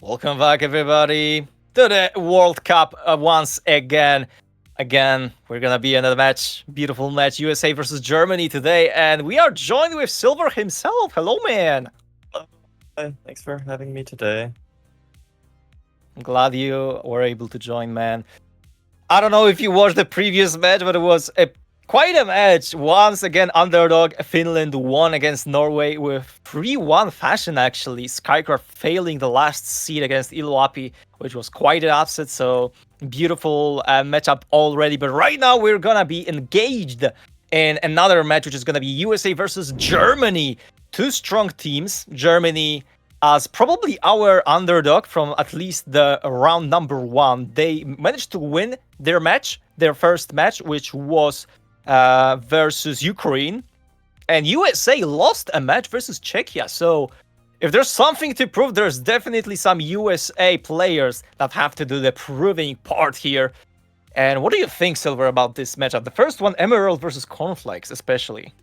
Welcome back, everybody, to the World Cup once again. We're gonna be in a match, beautiful match, USA versus Germany today, and we are joined with Silver himself. Hello, man. Hi, thanks for having me today. I'm glad you were able to join, man. I don't know if you watched the previous match, but it was quite a match. Once again, underdog Finland won against Norway with 3-1 fashion, actually. Skycraft failing the last seed against Iloapi, which was quite an upset. So, beautiful matchup already. But right now, we're going to be engaged in another match, which is going to be USA versus Germany. Two strong teams. Germany as probably our underdog from at least the round number 1. They managed to win their first match, which was versus Ukraine. And USA lost a match versus Czechia. So if there's something to prove, there's definitely some USA players that have to do the proving part here. And what do you think, Silver, about this matchup? The first one, Emerald versus Cornflakes, especially.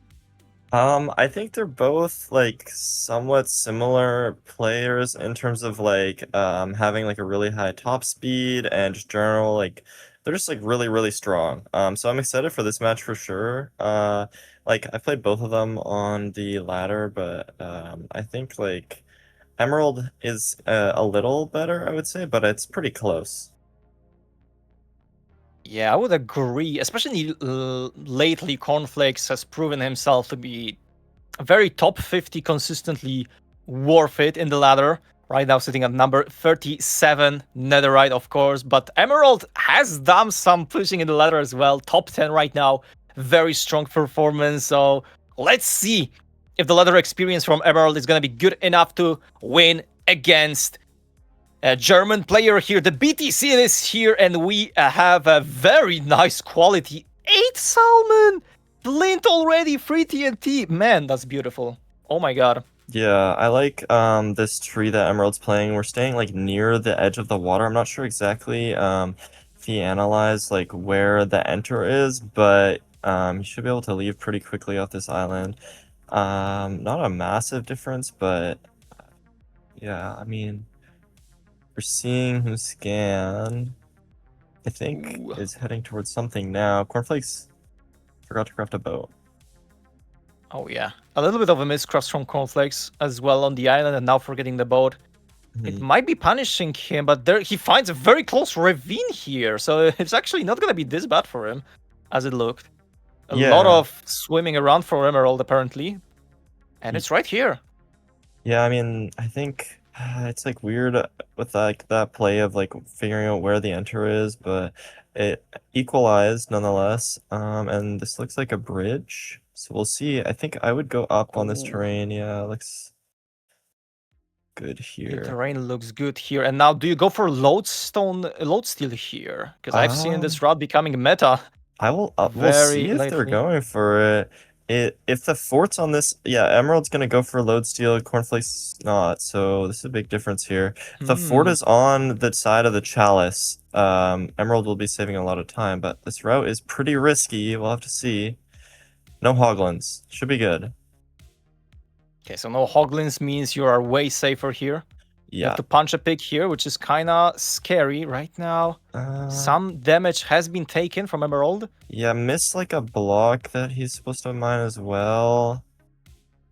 I think they're both like somewhat similar players in terms of like having like a really high top speed and just general like they're just like really strong. So I'm excited for this match for sure. Like I played both of them on the ladder, but I think like Emerald is a little better, I would say, but it's pretty close. Yeah, I would agree. Especially lately, Cornflakes has proven himself to be very top 50, consistently worth it in the ladder. Right now, sitting at number 37, Netherite, of course. But Emerald has done some pushing in the ladder as well. Top 10 right now. Very strong performance. So let's see if the ladder experience from Emerald is going to be good enough to win against a German player here. The BTC is here, and we have a very nice quality. 8 Salmon! Flint already, 3 TNT. Man, that's beautiful. Oh my god. Yeah, I like this tree that Emerald's playing. We're staying like near the edge of the water. I'm not sure exactly if he analyzed like where the enter is, but you should be able to leave pretty quickly off this island. Not a massive difference, but yeah, I mean, we're seeing him scan. I think Ooh. is heading towards something now. Cornflakes forgot to craft a boat. Oh yeah. A little bit of a miscross from Cornflakes as well on the island, and now forgetting the boat. It might be punishing him, but there he finds a very close ravine here, so it's actually not gonna be this bad for him, as it looked. A lot Yeah. of swimming around for Emerald, apparently. And it's right here. Yeah, I mean, I think it's like weird with like that play of like figuring out where the enter is, but it equalized nonetheless. And this looks like a bridge, so we'll see. I think I would go up on this Ooh. terrain. Yeah, looks good The here. terrain looks good here. And now, do you go for lodesteel here? Because I've seen this Um, route becoming meta we'll very see if they're lately. going for it. If the fort's on this, yeah, Emerald's gonna go for load steal, Cornflake's not, so this is a big difference here. If the fort Hmm. is on the side of the chalice, Emerald will be saving a lot of time, but this route is pretty risky. We'll have to see. No hoglins. Should be good. Okay, so no hoglins means you are way safer here. You have Yeah. to punch a pig here, which is kind of scary right now. Some damage has been taken from Emerald. Yeah, missed like a block that he's supposed to mine as well.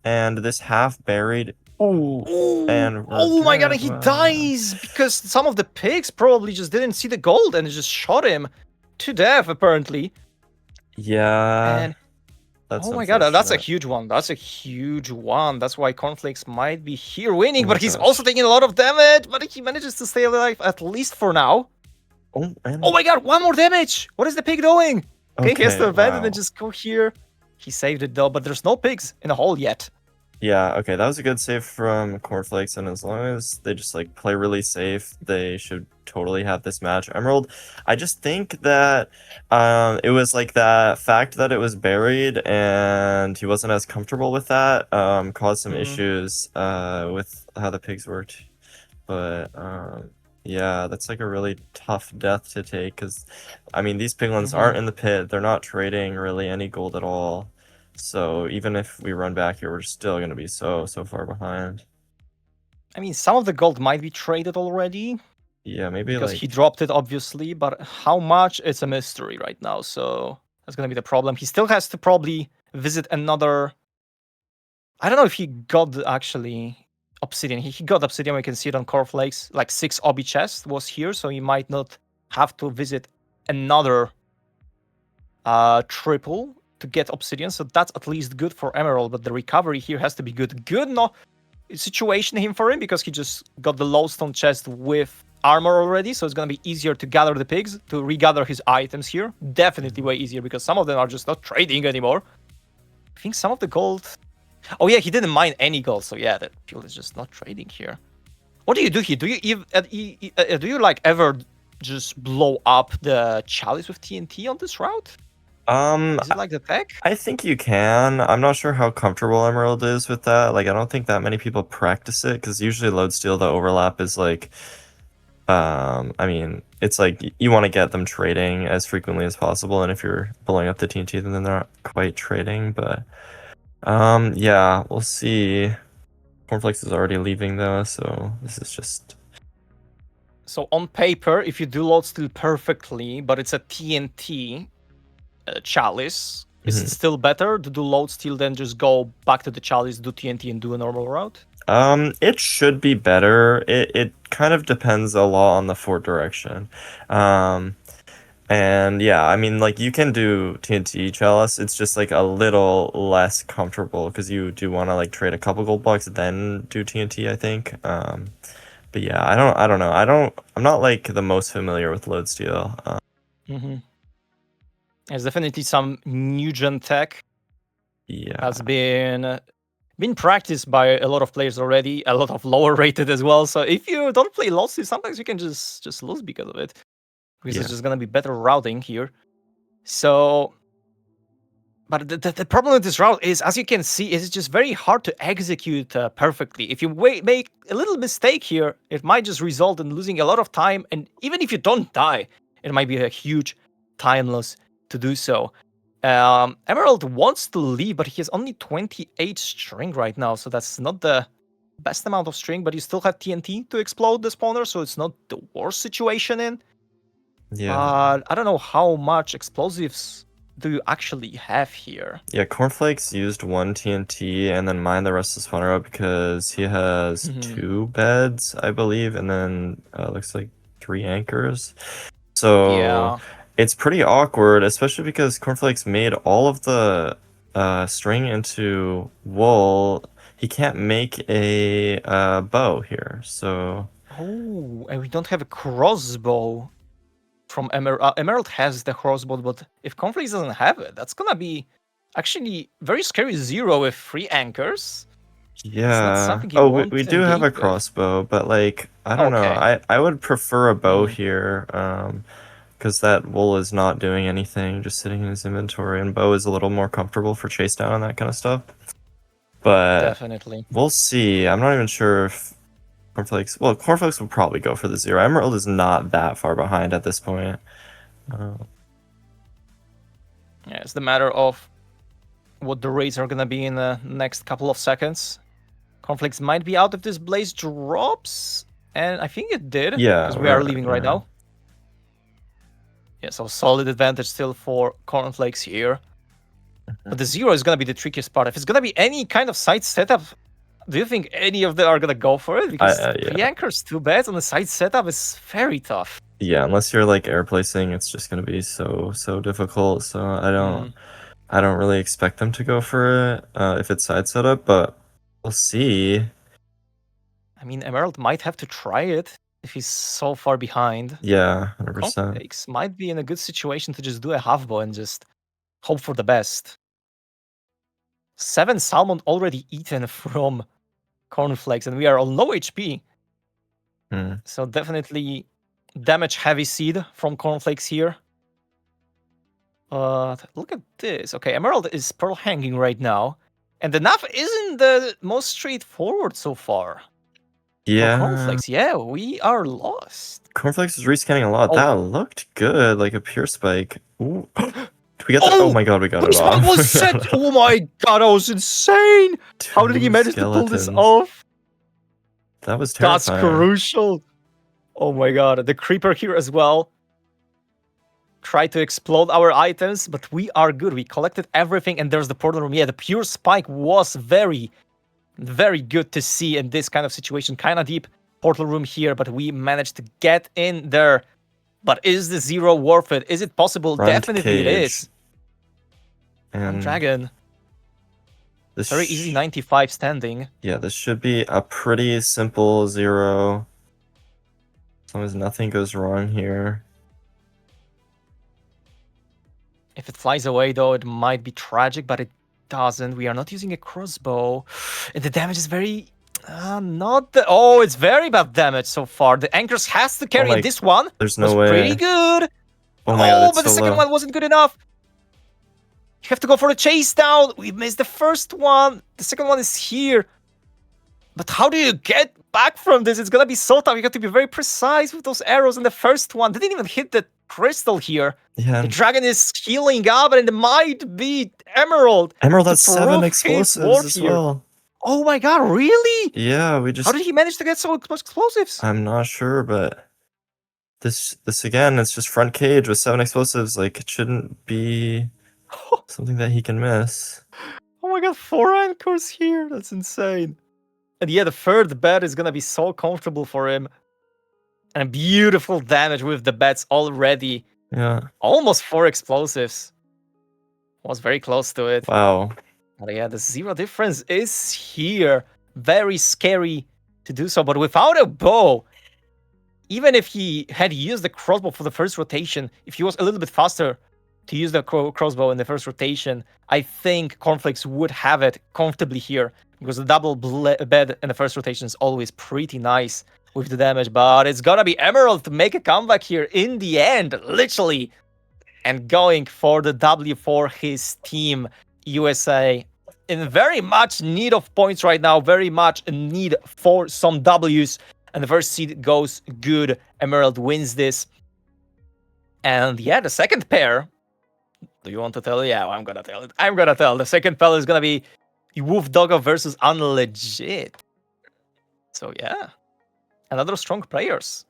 And this half buried. Ooh. Ooh, And we're oh my god, and dead. he Wow. dies because some of the pigs probably just didn't see the gold and it just shot him to death, apparently. Yeah, And that's oh my god, that's a unfortunate. huge one. That's a huge one. That's why Cornflakes might be here winning, Oh my but he's also gosh. taking a lot of damage, but he manages to stay alive, at least for now. Oh, Oh and my god, one more damage! What is the pig doing? Okay, he has okay, to abandon and wow. just go here. He saved it though, but there's no pigs in the hole yet. Yeah, okay, that was a good save from Cornflakes, and as long as they just like play really safe, they should totally have this match. Emerald, I just think that it was like that fact that it was buried and he wasn't as comfortable with that, caused some Hmm. issues with how the pigs worked. But yeah, that's like a really tough death to take because I mean these piglins aren't in the pit, they're not trading really any gold at all. So even if we run back here, we're still gonna be so far behind. I mean, some of the gold might be traded already Yeah, maybe because like he dropped it, obviously, but how much? It's a mystery right now, so that's gonna be the problem. He still has to probably visit another. I don't know if he got actually obsidian. He got obsidian. We can see it on Cornflakes. Like 6 obby chest was here, so he might not have to visit another triple to get obsidian. So that's at least good for Emerald. But the recovery here has to be good. Good no situation for him because he just got the lowstone chest with armor already, so it's gonna be easier to gather the pigs, to regather his items here. Definitely way easier because some of them are just not trading anymore. I think some of the gold. Oh yeah, he didn't mine any gold, so yeah, that field is just not trading here. What do you do here? Do you like ever just blow up the chalice with TNT on this route? Is it like the tech? I think you can. I'm not sure how comfortable Emerald is with that. Like, I don't think that many people practice it because usually load steal, the overlap is like, I mean, it's like you want to get them trading as frequently as possible, and if you're blowing up the TNT, then they're not quite trading. But, yeah, we'll see. Cornflakes is already leaving though, so this is just. So on paper, if you do load steal perfectly, but it's a TNT chalice, is it still better to do load steal than just go back to the chalice, do TNT, and do a normal route? It should be better. It kind of depends a lot on the fort direction. And yeah, I mean, like you can do TNT chalice. It's just like a little less comfortable because you do want to like trade a couple gold blocks then do TNT, I think. But yeah, I don't know. I'm not like the most familiar with load steal. There's definitely some new gen tech Yeah. has been practiced by a lot of players already, a lot of lower rated as well. So if you don't play lots, sometimes you can just lose because of it. Because it's just gonna be better routing here. So but the problem with this route is, as you can see, it's just very hard to execute perfectly. If you make a little mistake here, it might just result in losing a lot of time. And even if you don't die, it might be a huge time loss to do so. Emerald wants to leave, but he has only 28 string right now, so that's not the best amount of string, but you still have TNT to explode the spawner, so it's not the worst situation in. Yeah. I don't know how much explosives do you actually have here. Yeah, Cornflakes used 1 TNT and then mined the rest of the spawner out because he has 2 beds, I believe, and then looks like 3 anchors. So Yeah. it's pretty awkward, especially because Cornflakes made all of the string into wool. He can't make a bow here, so. Oh, and we don't have a crossbow from Emerald. Emerald has the crossbow, but if Conflicts doesn't have it, that's gonna be actually very scary zero with 3 anchors. Yeah. It's not something you Oh, want we to do have a engage with. crossbow, but like I don't know. Okay. I would prefer a bow here, because that wool is not doing anything, just sitting in his inventory, and bow is a little more comfortable for chase down and that kind of stuff. But Definitely. we'll see. I'm not even sure if Cornflakes. Well, Cornflakes would probably go for the 0. Emerald is not that far behind at this point. Yeah, it's the matter of what the rates are gonna be in the next couple of seconds. Conflicts might be out if this blaze drops, and I think it did. Yeah, because we are leaving right now. Yeah, so solid advantage still for Cornflakes here. But the 0 is gonna be the trickiest part. If it's gonna be any kind of side setup, do you think any of them are gonna go for it? Because 3 anchors, 2 beds on the side setup is very tough. Yeah, unless you're like air placing, it's just gonna be so difficult. So I don't really expect them to go for it if it's side setup, but we'll see. I mean, Emerald might have to try it if he's so far behind. Yeah, 100%. Conflicts might be in a good situation to just do a half bow and just hope for the best. 7 salmon already eaten from Cornflakes, and we are on low HP. So definitely damage heavy seed from Cornflakes here. But look at this. Okay, Emerald is pearl hanging right now. And the nav isn't the most straightforward so far. Yeah. For Cornflakes, yeah, we are lost. Cornflakes is rescanning a lot. That looked good, like a pure spike. Ooh. Did we get that? Oh my god, we got it off. Was set. Oh my god, that was insane! How did he manage to pull this off? That was That's terrifying. crucial. Oh my god, the creeper here as well. Try to explode our items, but we are good. We collected everything, and there's the portal room. Yeah, the pure spike was very, very good to see in this kind of situation. Kind of deep portal room here, but we managed to get in there. But is the zero worth it? Is it possible? Front Definitely it cage. is. One And dragon. this Very easy 95 standing. yeah, this should be a pretty simple 0. As long as nothing goes wrong here. If it flies away, though, it might be tragic, but it doesn't. We are not using a crossbow. And the damage is very... not the... Oh, it's very bad damage so far. The anchors has to carry, my, and this one there's was no way. pretty good. Oh my god, it's but the so second low. one wasn't good enough. You have to go for the chase down. We missed the first one. The second one is here. But how do you get back from this? It's gonna be so tough. You have to be very precise with those arrows. And the first one didn't even hit the crystal here. Yeah. The dragon is healing up, and it might be Emerald. Emerald to has 7 prove his explosives worth as here. well. Oh my god, really? Yeah, we How just... did he manage to get so much explosives? I'm not sure, but this again, it's just front cage with 7 explosives. Like, it shouldn't be something that he can miss. Oh my god, 4 anchors here. That's insane. And yeah, the third bet is gonna be so comfortable for him. And beautiful damage with the bets already. Yeah. Almost 4 explosives. Was very close to it. Wow. But yeah, the 0 difference is here. Very scary to do so. But without a bow, even if he had used the crossbow for the first rotation, if he was a little bit faster to use the crossbow in the first rotation, I think Cornflakes would have it comfortably here. Because the double bed in the first rotation is always pretty nice with the damage. But it's gonna be Emerald to make a comeback here in the end, literally. And going for the W for his team, USA. In very much need of points right now, very much in need for some Ws. And the first seed goes good. Emerald wins this. And yeah, the second pair. Do you want to tell? Yeah, I'm gonna tell it. I'm gonna tell. The second pair is gonna be Wolf Doggo versus Unlegit. So yeah, another strong players.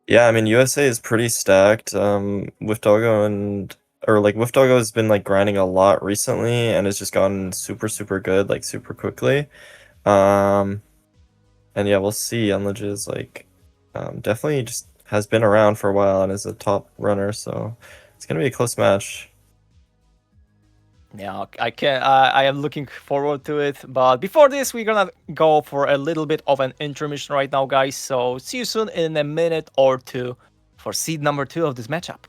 Yeah, I mean USA is pretty stacked. With Doggo With Doggo has been like grinding a lot recently and has just gotten super good, like super quickly. And yeah, we'll see. Unlegit is like definitely just has been around for a while and is a top runner, so it's gonna be a close match. Yeah, I am looking forward to it. But before this, we're gonna go for a little bit of an intermission right now, guys. So see you soon in a minute or two for seed number 2 of this matchup.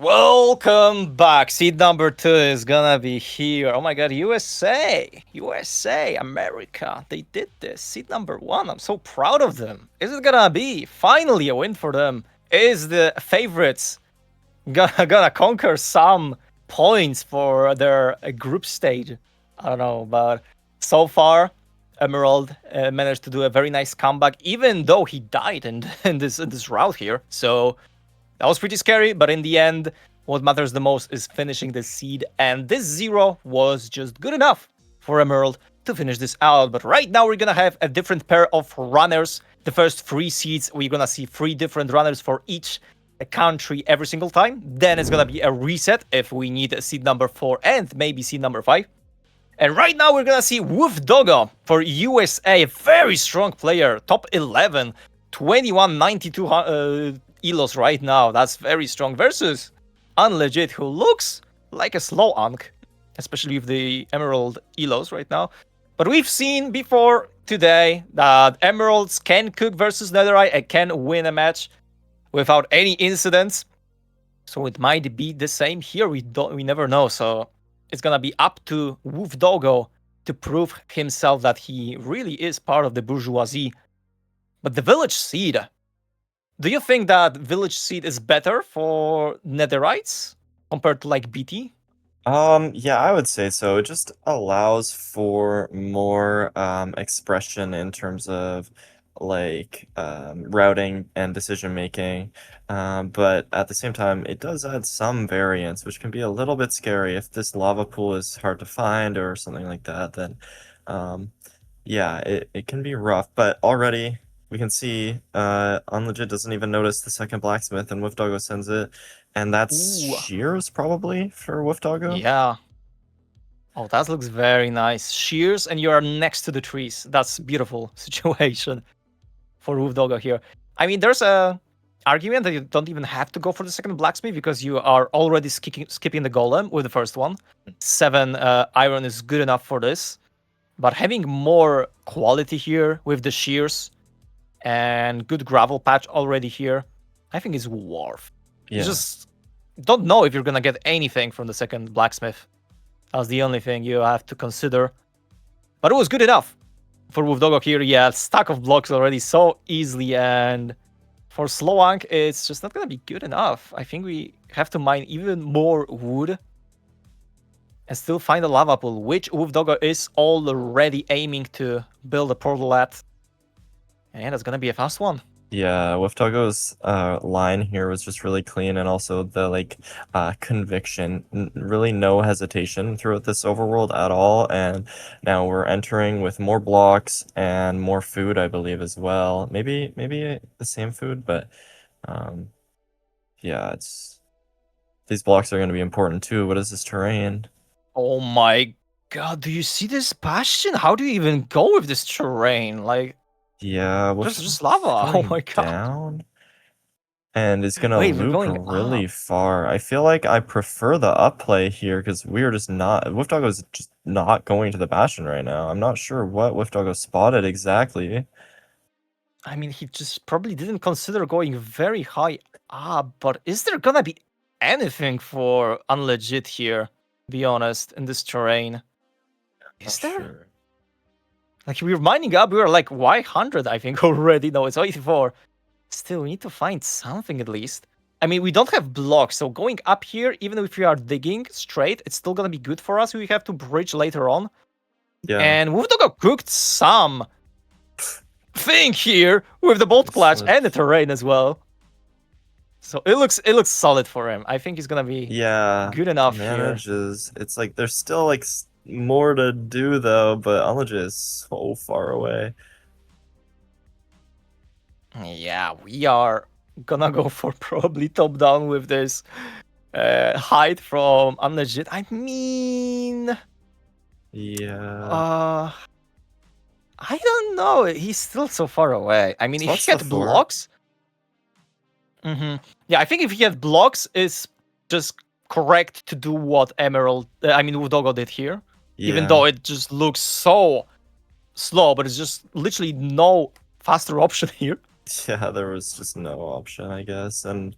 Welcome back. Seed number 2 is gonna be here. Oh my god, USA, America. They did this. Seed number 1. I'm so proud of them. Is it gonna be finally a win for them? Is the favorites gonna conquer some points for their group stage? I don't know, but so far, Emerald managed to do a very nice comeback, even though he died in this route here. So that was pretty scary, but in the end, what matters the most is finishing the seed, and this 0 was just good enough for Emerald to finish this out. But right now, we're gonna have a different pair of runners. The first 3 seeds, we're gonna see 3 different runners for each country every single time. Then it's gonna be a reset if we need a seed number 4 and maybe seed number 5. And right now, we're gonna see Wolf Doggo for USA, very strong player, top 11, 2192 elos right now. That's very strong versus Unlegit, who looks like a slow Ankh, especially with the Emerald elos right now. But we've seen before today that Emeralds can cook versus Netherite and can win a match without any incidents. So it might be the same here. We never know. So it's gonna be up to Wolf Doggo to prove himself that he really is part of the bourgeoisie. But the village seed, do you think that village seed is better for Netherites compared to like BT? Yeah, I would say so. It just allows for more expression in terms of like routing and decision making. But at the same time, it does add some variance, which can be a little bit scary if this lava pool is hard to find or something like that, then yeah, it can be rough. But already we can see Unlegit doesn't even notice the second blacksmith, and Wolf Doggo sends it. And that's Ooh, shears probably for Wolf Doggo. yeah. Oh, that looks very nice. Shears, and you are next to the trees. That's beautiful situation for Wolf Doggo here. I mean, there's a argument that you don't even have to go for the second blacksmith because you are already skipping the golem with the first one. 7 iron is good enough for this. But having more quality here with the shears and good gravel patch already here, I think is worth. You Yeah. just don't know if you're gonna get anything from the second blacksmith. That's the only thing you have to consider. But it was good enough for Wolf Doggo here. Yeah, stack of blocks already so easily, and for Slowunk, it's just not gonna be good enough. I think we have to mine even more wood and still find a lava pool, which Wolf Doggo is already aiming to build a portal at. And that's gonna be a fast one. Yeah, Wolf Doggo's line here was just really clean, and also the like conviction, really no hesitation throughout this overworld at all. And now we're entering with more blocks and more food, I believe, as well. Maybe the same food, but yeah, it's these blocks are going to be important too. What is this terrain? Oh my god, do you see this bastion? How do you even go with this terrain? Like, Yeah, there's just lava. Oh my god. down. And it's gonna Wait, we're loop going really up. far. I feel like I prefer the up play here because we are just not. Wolf Doggo's just not going to the Bastion right now. I'm not sure what Wolf Doggo spotted exactly. I mean, he just probably didn't consider going very high up, but is there gonna be anything for Unlegit here, be honest, in this terrain? Is Not there? sure. Like, we were mining up, we were like Y100, I think, already. No, it's 84. Still, we need to find something at least. I mean, we don't have blocks, so going up here, even if we are digging straight, it's still gonna be good for us. We have to bridge later on. Yeah. And Wolf Doggo cooked some thing here with the bolt clutch and the terrain as well. So it looks solid for him. I think he's gonna be good enough here. manages. It's like there's still like more to do though, but Unlegit is so far away. Yeah, we are gonna go for probably top down with this height from Unlegit. I mean, Yeah. I don't know. He's still so far away. I mean, So if what's he the had fort? blocks, yeah, I think if he had blocks, it's just correct to do what Emerald, I mean, Udogo did here. Even Yeah. though it just looks so slow, but it's just literally no faster option here. Yeah, there was just no option, I guess. And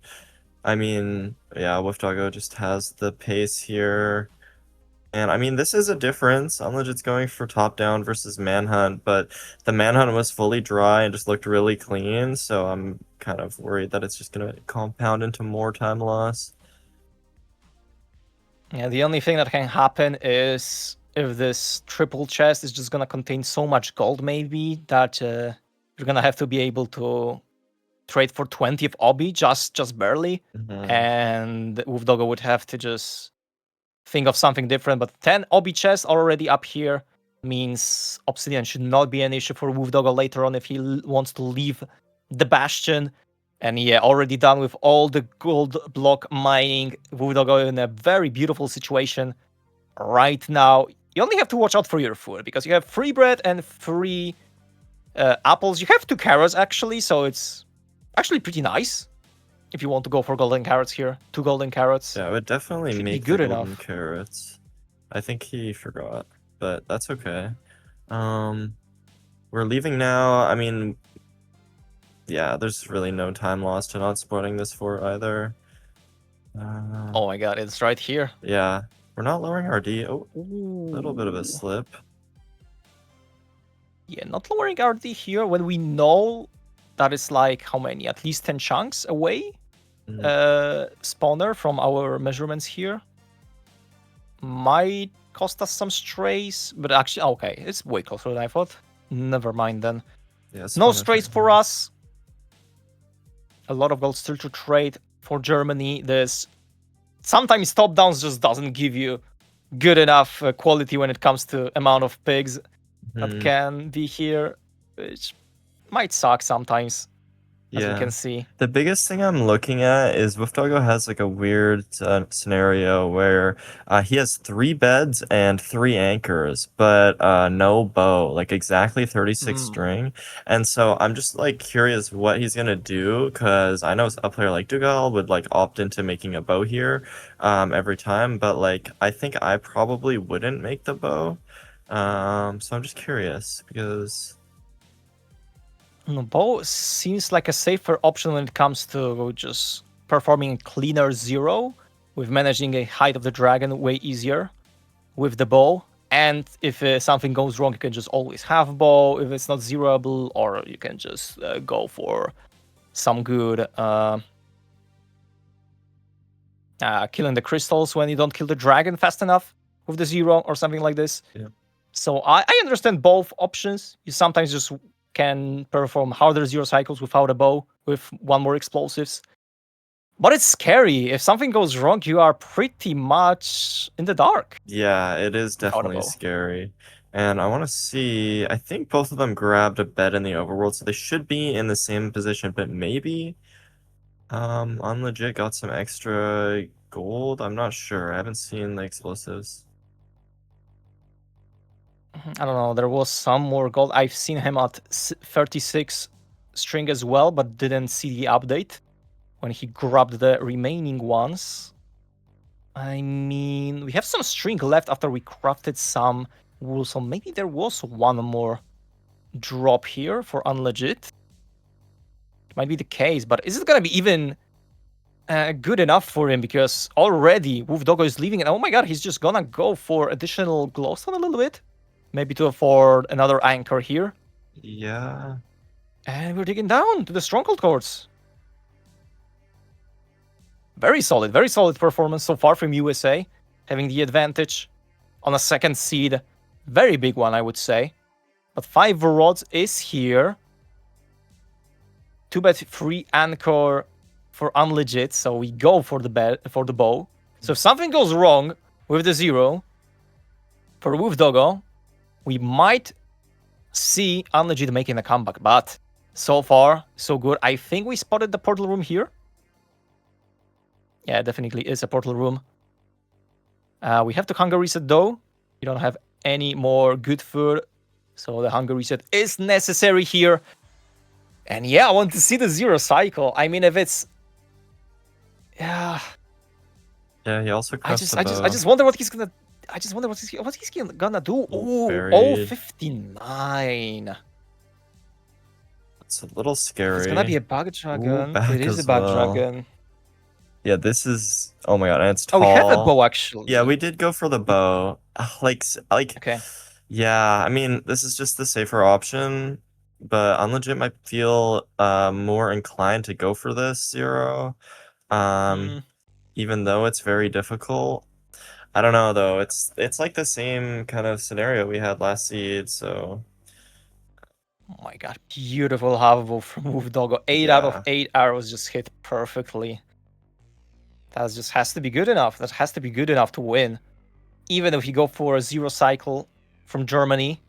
I mean, yeah, Wolf Doggo just has the pace here. And I mean, this is a difference. Unlegit's going for top down versus Manhunt, but the Manhunt was fully dry and just looked really clean, so I'm kind of worried that it's just gonna compound into more time loss. Yeah, the only thing that can happen is if this triple chest is just gonna contain so much gold, maybe that you're gonna have to be able to trade for 20 of Obi just barely, and Wolf Doggo would have to just think of something different. But 10 Obi chests already up here means Obsidian should not be an issue for Wolf Doggo later on if he wants to leave the Bastion. And yeah, already done with all the gold block mining. Wolf Doggo in a very beautiful situation right now. You only have to watch out for your food because you have free bread and free apples. You have 2 carrots actually, so it's actually pretty nice. If you want to go for golden carrots here, 2 golden carrots. Yeah, I would definitely should be make good the golden enough. carrots. I think he forgot, but that's okay. We're leaving now. I mean, yeah, there's really no time lost to not spoiling this fort either. Oh my god, it's right here. Yeah, we're not lowering our D. Oh, a Ooh. little bit of a slip. Yeah, not lowering RD here when we know that it's like how many? At least 10 chunks away. Spawner from our measurements here might cost us some strays, but actually, okay, it's way closer than I thought. Never mind then. Yeah, No strays for us. A lot of gold still to trade for Germany. This sometimes top downs just doesn't give you good enough quality when it comes to amount of pigs that can be here, which might suck sometimes, as we can see. The biggest thing I'm looking at is Wolf Doggo has like a weird scenario where he has 3 beds and 3 anchors, but no bow, like exactly 36 string. And so I'm just like curious what he's gonna do, because I know a player like Dugal would like opt into making a bow here every time, but like I think I probably wouldn't make the bow. So I'm just curious because bow seems like a safer option when it comes to just performing a cleaner 0, with managing a height of the dragon way easier with the bow. And if something goes wrong, you can just always have bow if it's not zeroable, or you can just go for some good killing the crystals when you don't kill the dragon fast enough with the 0 or something like this. Yeah. So I understand both options. You sometimes just can perform harder 0 cycles without a bow, with 1 more explosives. But it's scary. If something goes wrong, you are pretty much in the dark. Yeah, it is definitely scary. And I want to see, I think both of them grabbed a bed in the overworld, so they should be in the same position, but maybe Unlegit got some extra gold. I'm not sure. I haven't seen the explosives. I don't know. There was some more gold. I've seen him at 36 string as well, but didn't see the update when he grabbed the remaining ones. I mean, we have some string left after we crafted some wool, so maybe there was 1 more drop here for Unlegit. It might be the case, but is it gonna be even good enough for him? Because already Wolf Doggo is leaving, and oh my god, he's just gonna go for additional glowstone a little bit. Maybe to afford another anchor here. Yeah. And we're digging down to the stronghold courts. Very solid performance so far from USA, having the advantage on a 2nd seed. Very big one, I would say. But 5 rods is here. 2 bet free anchor for Unlegit, so we go for the bow. So if something goes wrong with the 0 for Wolf Doggo, we might see Unlegit making a comeback, but so far, so good. I think we spotted the portal room here. Yeah, it definitely is a portal room. We have to hunger reset though. We don't have any more good food, so the hunger reset is necessary here. And yeah, I want to see the 0 cycle. I mean, if it's... Yeah, he also I just wonder what he's gonna... I just wonder what he's gonna do. Oh, 59. It's a little scary. It's gonna be a bug dragon. It is a bug dragon. Yeah, this is, oh my god, and it's Oh, we have a tall. bow Yeah, actually. we did go for the bow. Like, Okay. yeah, I mean, this is just the safer option, but Unlegit might feel more inclined to go for this zero. Mm, Even though it's very difficult. I don't know though. It's like the same kind of scenario we had last seed, so oh my god, beautiful hoverboard from Wolf Doggo. 8 out of yeah. 8 arrows just hit perfectly. That just has to be good enough. That has to be good enough to win. Even if you go for a zero cycle from Germany,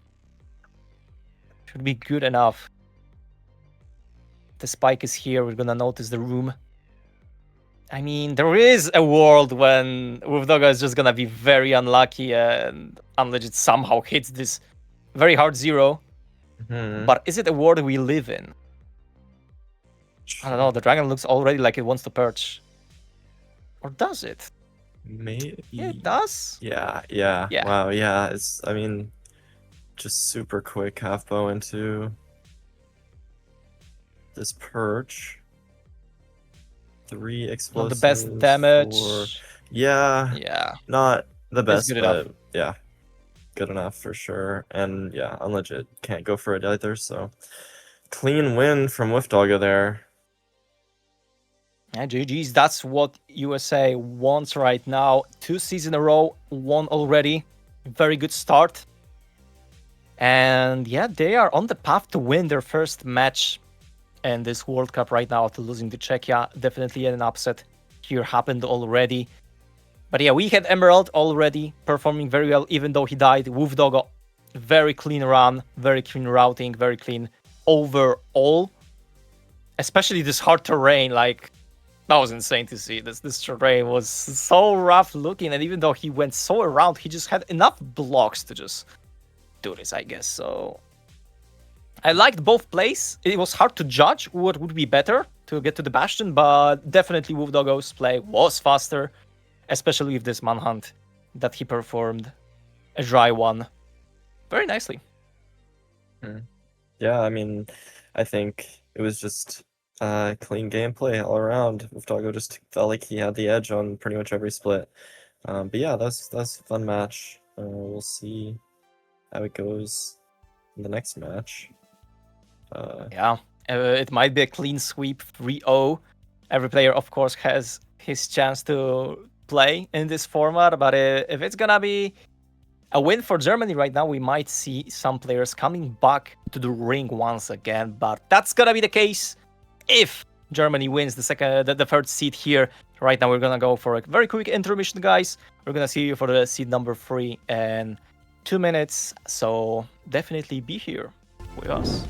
should be good enough. The spike is here. We're gonna notice the room. I mean, there is a world when Wolfdogga is just gonna be very unlucky and Unlegit somehow hits this very hard zero. Hmm. But is it a world we live in? I don't know. The dragon looks already like it wants to perch. Or does it? Maybe. Yeah, it does. Yeah, yeah. Yeah. Wow, yeah. I mean, just super quick half bow into this perch. 3 Not the best explosives, 4. damage. Yeah, Yeah. not the It's best, good enough. but yeah, good enough for sure. And yeah, Unlegit can't go for it either, so clean win from Wolf Doggo there. Yeah, GG's. That's what USA wants right now. 2 seasons in a row, won already. Very good start. And yeah, they are on the path to win their first match in this World Cup right now after losing to Czechia. Definitely an upset here happened already. But yeah, we had Emerald already performing very well, even though he died. Wolf Doggo, very clean run, very clean routing, very clean overall. Especially this hard terrain, like that was insane to see. This terrain was so rough looking, and even though he went so around, he just had enough blocks to just do this, I guess. So I liked both plays. It was hard to judge what would be better to get to the Bastion, but definitely Wolf Doggo's play was faster, especially with this manhunt that he performed. A dry one. Very nicely. Yeah, I mean, I think it was just clean gameplay all around. Wolf Doggo just felt like he had the edge on pretty much every split. But yeah, that's a fun match. We'll see how it goes in the next match. Yeah, it might be a clean sweep 3-0. Every player, of course, has his chance to play in this format, but if it's gonna be a win for Germany right now, we might see some players coming back to the ring once again, but that's gonna be the case if Germany wins the third seed here. Right now, we're gonna go for a very quick intermission, guys. We're gonna see you for the seed number 3 in 2 minutes, so definitely be here with us.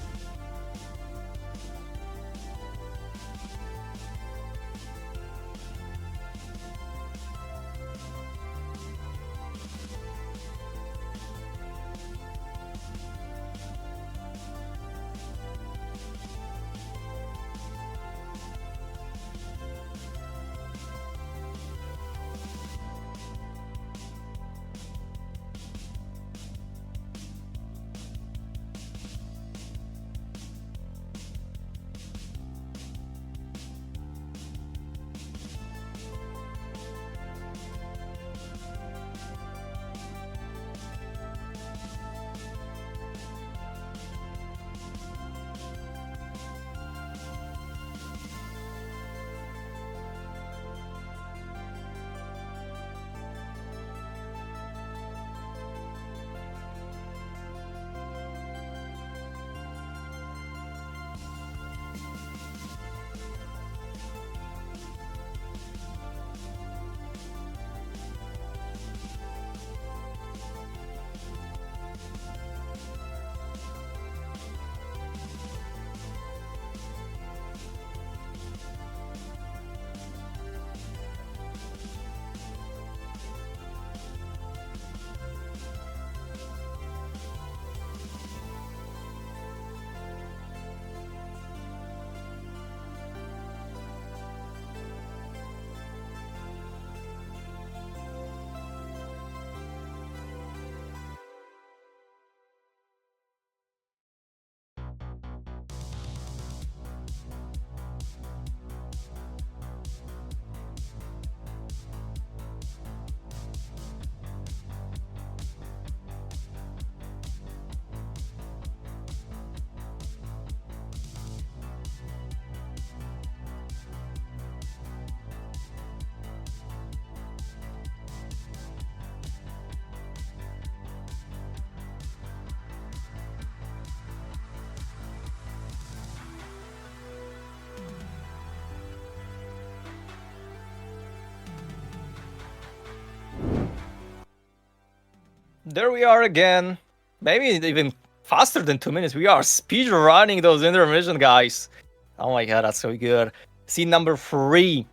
There we are again. Maybe even faster than 2 minutes. We are speed running those intermission, guys. Oh my god, that's so good. Scene number 3.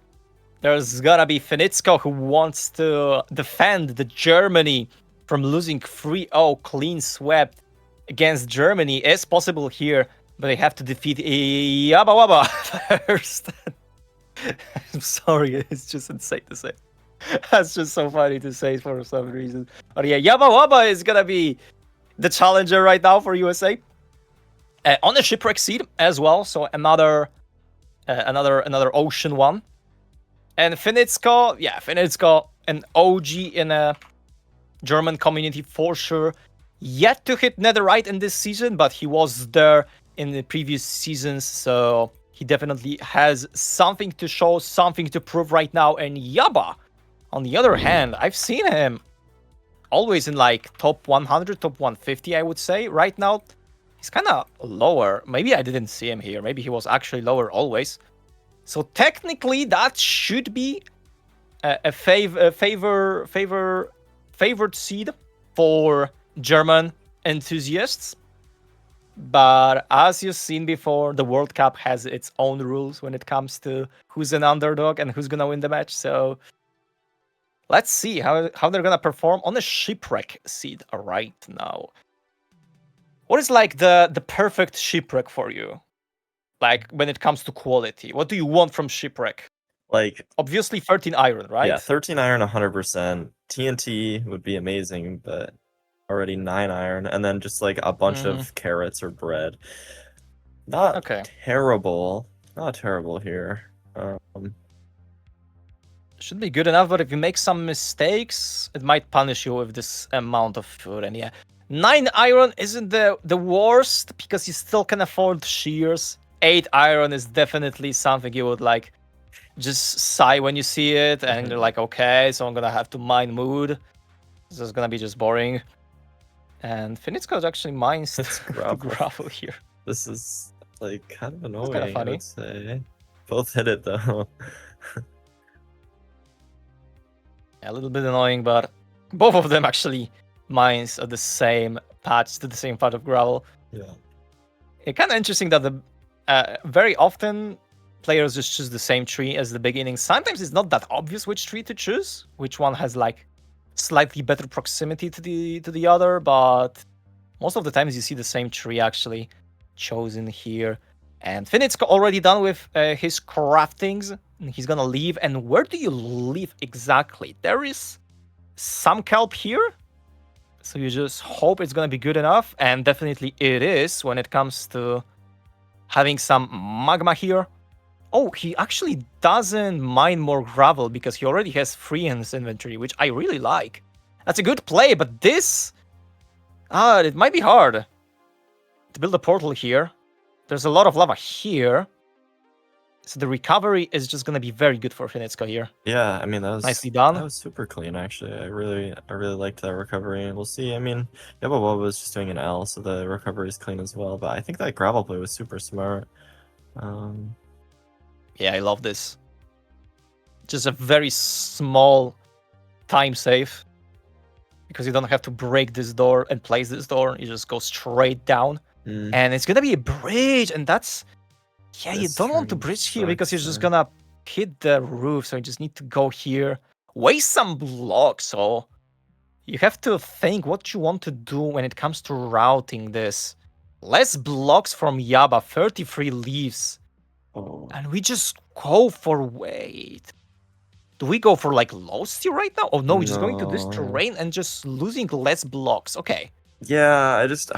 There's gonna be Finitsko who wants to defend the Germany from losing 3-0 clean swept against Germany. Is possible here, but they have to defeat Yaba Waba first. I'm sorry, it's just insane to say. That's just so funny to say for some reason. But yeah, Yaba Waba is gonna be the challenger right now for USA. On the shipwreck seed as well, so another ocean one. And Finitsko, yeah, Finitsko, an OG in a German community for sure. Yet to hit Netherite in this season, but he was there in the previous seasons, so he definitely has something to show, something to prove right now. And Yaba, on the other hand, I've seen him always in like top 100, top 150, I would say. Right now, he's kind of lower. Maybe I didn't see him here. Maybe he was actually lower always. So technically, that should be a favored seed for German enthusiasts. But as you've seen before, the World Cup has its own rules when it comes to who's an underdog and who's gonna win the match. So let's see how they're gonna perform on the shipwreck seed right now. What is like the perfect shipwreck for you? Like when it comes to quality, what do you want from shipwreck? Like Obviously 13 iron, right? yeah, 13 iron 100%. TNT would be amazing, but already 9 iron, and then just like a bunch of carrots or bread. Not terrible. Not terrible here. Should be good enough, but if you make some mistakes, it might punish you with this amount of food. And yeah, 9 iron isn't the worst because you still can afford shears. 8 iron is definitely something you would like just sigh when you see it, and you're like, okay, so I'm gonna have to mine mood. This is gonna be just boring. And Finitsko actually mines the gravel here. This is like kind of annoying. Kind of funny. I would say. Both hit it though. Yeah, a little bit annoying, but both of them actually mines at the same patch, to the same part of gravel. Yeah. It's kind of interesting that the very often players just choose the same tree as the beginning. Sometimes it's not that obvious which tree to choose, which one has like slightly better proximity to the other, but most of the times you see the same tree actually chosen here. And Finitsko already done with his craftings. He's gonna leave. And where do you leave exactly? There is some kelp here, so you just hope it's gonna be good enough, and definitely it is when it comes to having some magma here. Oh, he actually doesn't mine more gravel because he already has 3 in his inventory, which I really like. That's a good play, but this... it might be hard to build a portal here. There's a lot of lava here. So the recovery is just going to be very good for Finitsko here. Yeah, I mean, that was nicely done. That was super clean, actually. I really liked that recovery. We'll see. I mean, Yaba Waba was just doing an L, so the recovery is clean as well. But I think that gravel play was super smart. Yeah, I love this. Just a very small time save. Because you don't have to break this door and place this door. You just go straight down. And it's going to be a bridge. And that's... Yeah, you don't want to bridge here because you're just gonna hit the roof, so you just need to go here, waste some blocks. So you have to think what you want to do when it comes to routing this. Less blocks from Yaba, 33 leaves. And we just go for, wait. Do we go for like low steer right now? Oh no, we're just going to this terrain and just losing less blocks. Okay. Yeah, I just...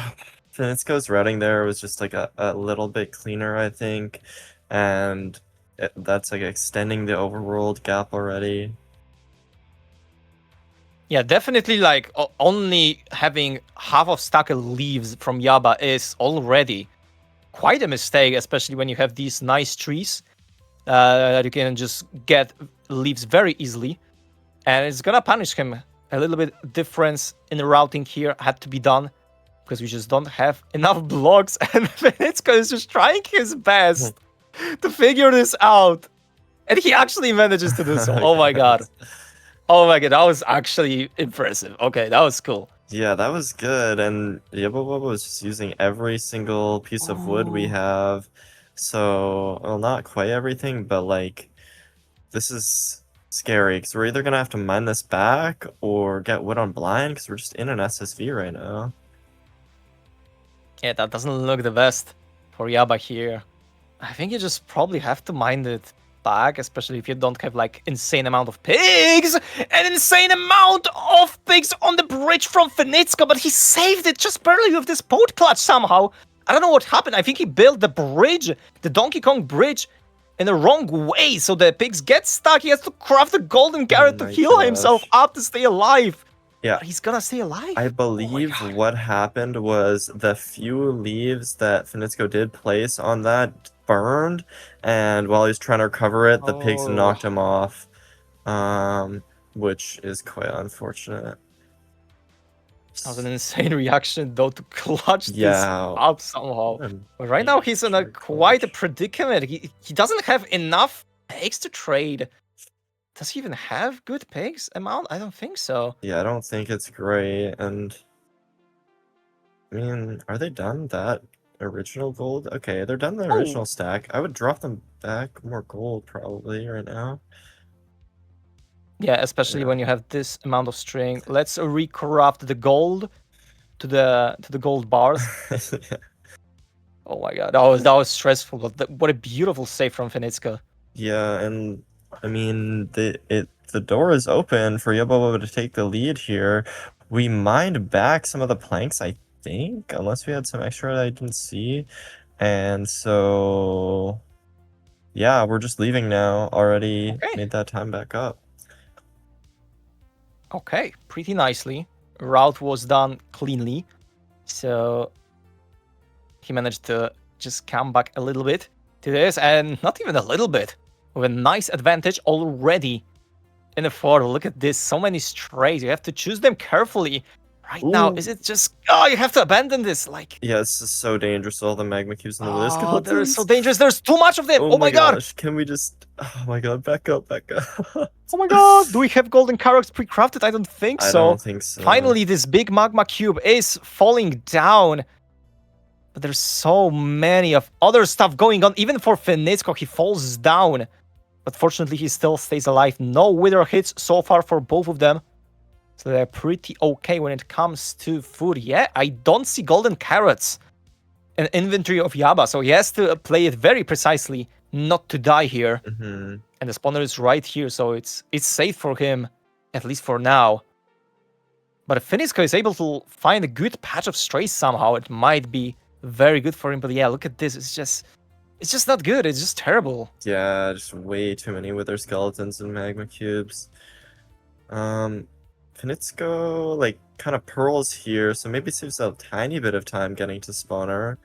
Finitsko's routing there was just like a little bit cleaner, I think, and that's like extending the overworld gap already. Yeah, definitely like only having half of stack of leaves from Yaba is already quite a mistake, especially when you have these nice trees that you can just get leaves very easily. And it's gonna punish him. A little bit difference in the routing here had to be done. Because we just don't have enough blocks, and Finitsko is just trying his best to figure this out. And he actually manages to do so. Oh my god. Oh my god, that was actually impressive. Okay, that was cool. Yeah, that was good. And Yabba was just using every single piece of wood we Ooh. have. So, well, not quite everything, but like, this is scary because we're either gonna have to mine this back or get wood on blind because we're just in an SSV right now. Yeah, that doesn't look the best for Yaba here. I think you just probably have to mind it back, especially if you don't have like insane amount of pigs, an insane amount of pigs on the bridge from Finitska, but he saved it just barely with this boat clutch somehow. I don't know what happened. I think he built the bridge, the Donkey Kong bridge, in the wrong way, so the pigs get stuck. He has to craft a golden Oh carrot to my heal himself gosh. up to stay alive. Yeah, But he's gonna stay I alive. Oh my believe god. what happened was the few leaves that Finitsco did place on that burned, and while he's trying to recover it, the pigs Oh. knocked him off, um, which is quite unfortunate. That was an insane reaction, though, to clutch this Yeah, up somehow. what a But right now, he's in a major quite a clutch. predicament. He doesn't have enough pigs to trade. Does he even have good pigs amount? I don't think so. Yeah, I don't think it's great, and I mean, are they done that original gold? Okay, they're done the Oh, original stack. I would drop them back more gold probably right now. yeah, especially Yeah. when you have this amount of string. Let's recraft the gold to the gold bars. Oh my god, that was stressful. But what a beautiful save from Finitska. Yeah, and I mean the door is open for Yobobo to take the lead here. We mined back some of the planks, I think, unless we had some extra that I didn't see. And so yeah, we're just leaving now. Already Okay. made that time back up. Okay, pretty nicely. Route was done cleanly. So he managed to just come back a little bit to this, and not even a little bit, with a nice advantage already in the fort. Look at this, so many strays. You have to choose them carefully. Right now, Ooh. is it just, oh, you have to abandon this, like, Yeah, this is so dangerous, all the magma cubes and the wither oh, they're so skeletons. dangerous. There's too much of them. Oh Oh my my god. gosh, can we just, oh my god, back up, back up. Oh my god. Do we have golden carrots pre-crafted? I don't think I so. don't think so. Finally, this big magma cube is falling down. But there's so many of other stuff going on. Even for Finitsko, he falls down. But fortunately, he still stays alive. No wither hits so far for both of them. So they're pretty okay when it comes to food. Yeah, I don't see golden carrots in inventory of Yaba. So he has to play it very precisely not to die here. Mm-hmm. And the spawner is right here. So it's safe for him, at least for now. But if Finitsko is able to find a good patch of strays somehow, it might be very good for him. But yeah, look at this. It's just not good. It's just terrible. Yeah, just way too many wither skeletons and magma cubes. Finitsko, like, kind of pearls here, so maybe saves a tiny bit of time getting to spawner.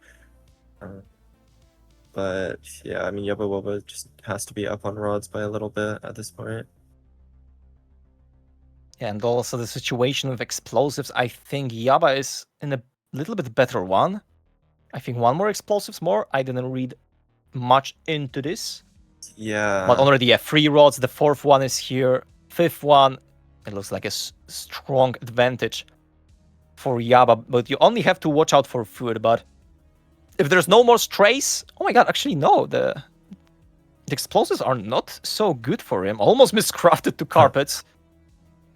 But, yeah, I mean, Yubba Wubba just has to be up on rods by a little bit at this point. And also the situation with explosives. I think Yaba is in a little bit better one. I think one more explosives more. I didn't read much into this. Yeah. But already, yeah, 3 rods. The 4th one is here. 5th one, it looks like a strong advantage for Yaba. But you only have to watch out for food. But if there's no more strays, oh my god, actually no, the explosives are not so good for him. Almost miscrafted to carpets.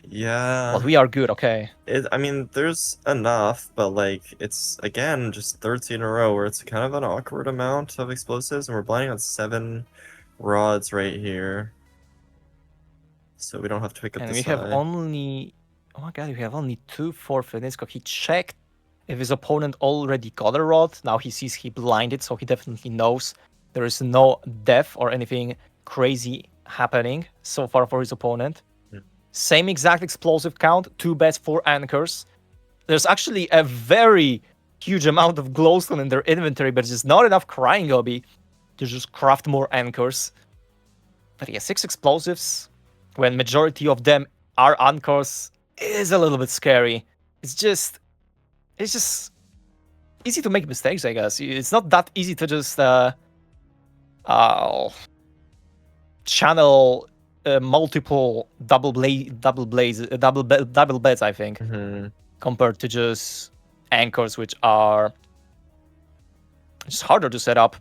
Yeah. But we are good, okay. I mean, there's enough, but like, it's again just third seed in a row where it's kind of an awkward amount of explosives, and we're blinding on 7 rods right here. So we don't have to pick up And the we side. have only, oh my god, we have only 2 for Finitsko. He checked if his opponent already got a rod. Now he sees he blinded, so he definitely knows there is no death or anything crazy happening so far for his opponent. Same exact explosive count, 2 bets, 4 anchors. There's actually a very huge amount of glowstone in their inventory, but it's just not enough crying obby to just craft more anchors. But yeah, 6 explosives, when majority of them are anchors, is a little bit scary. It's just easy to make mistakes, I guess. It's not that easy to just channel multiple double beds, I think. Mm-hmm. compared to just anchors, which are just harder to set up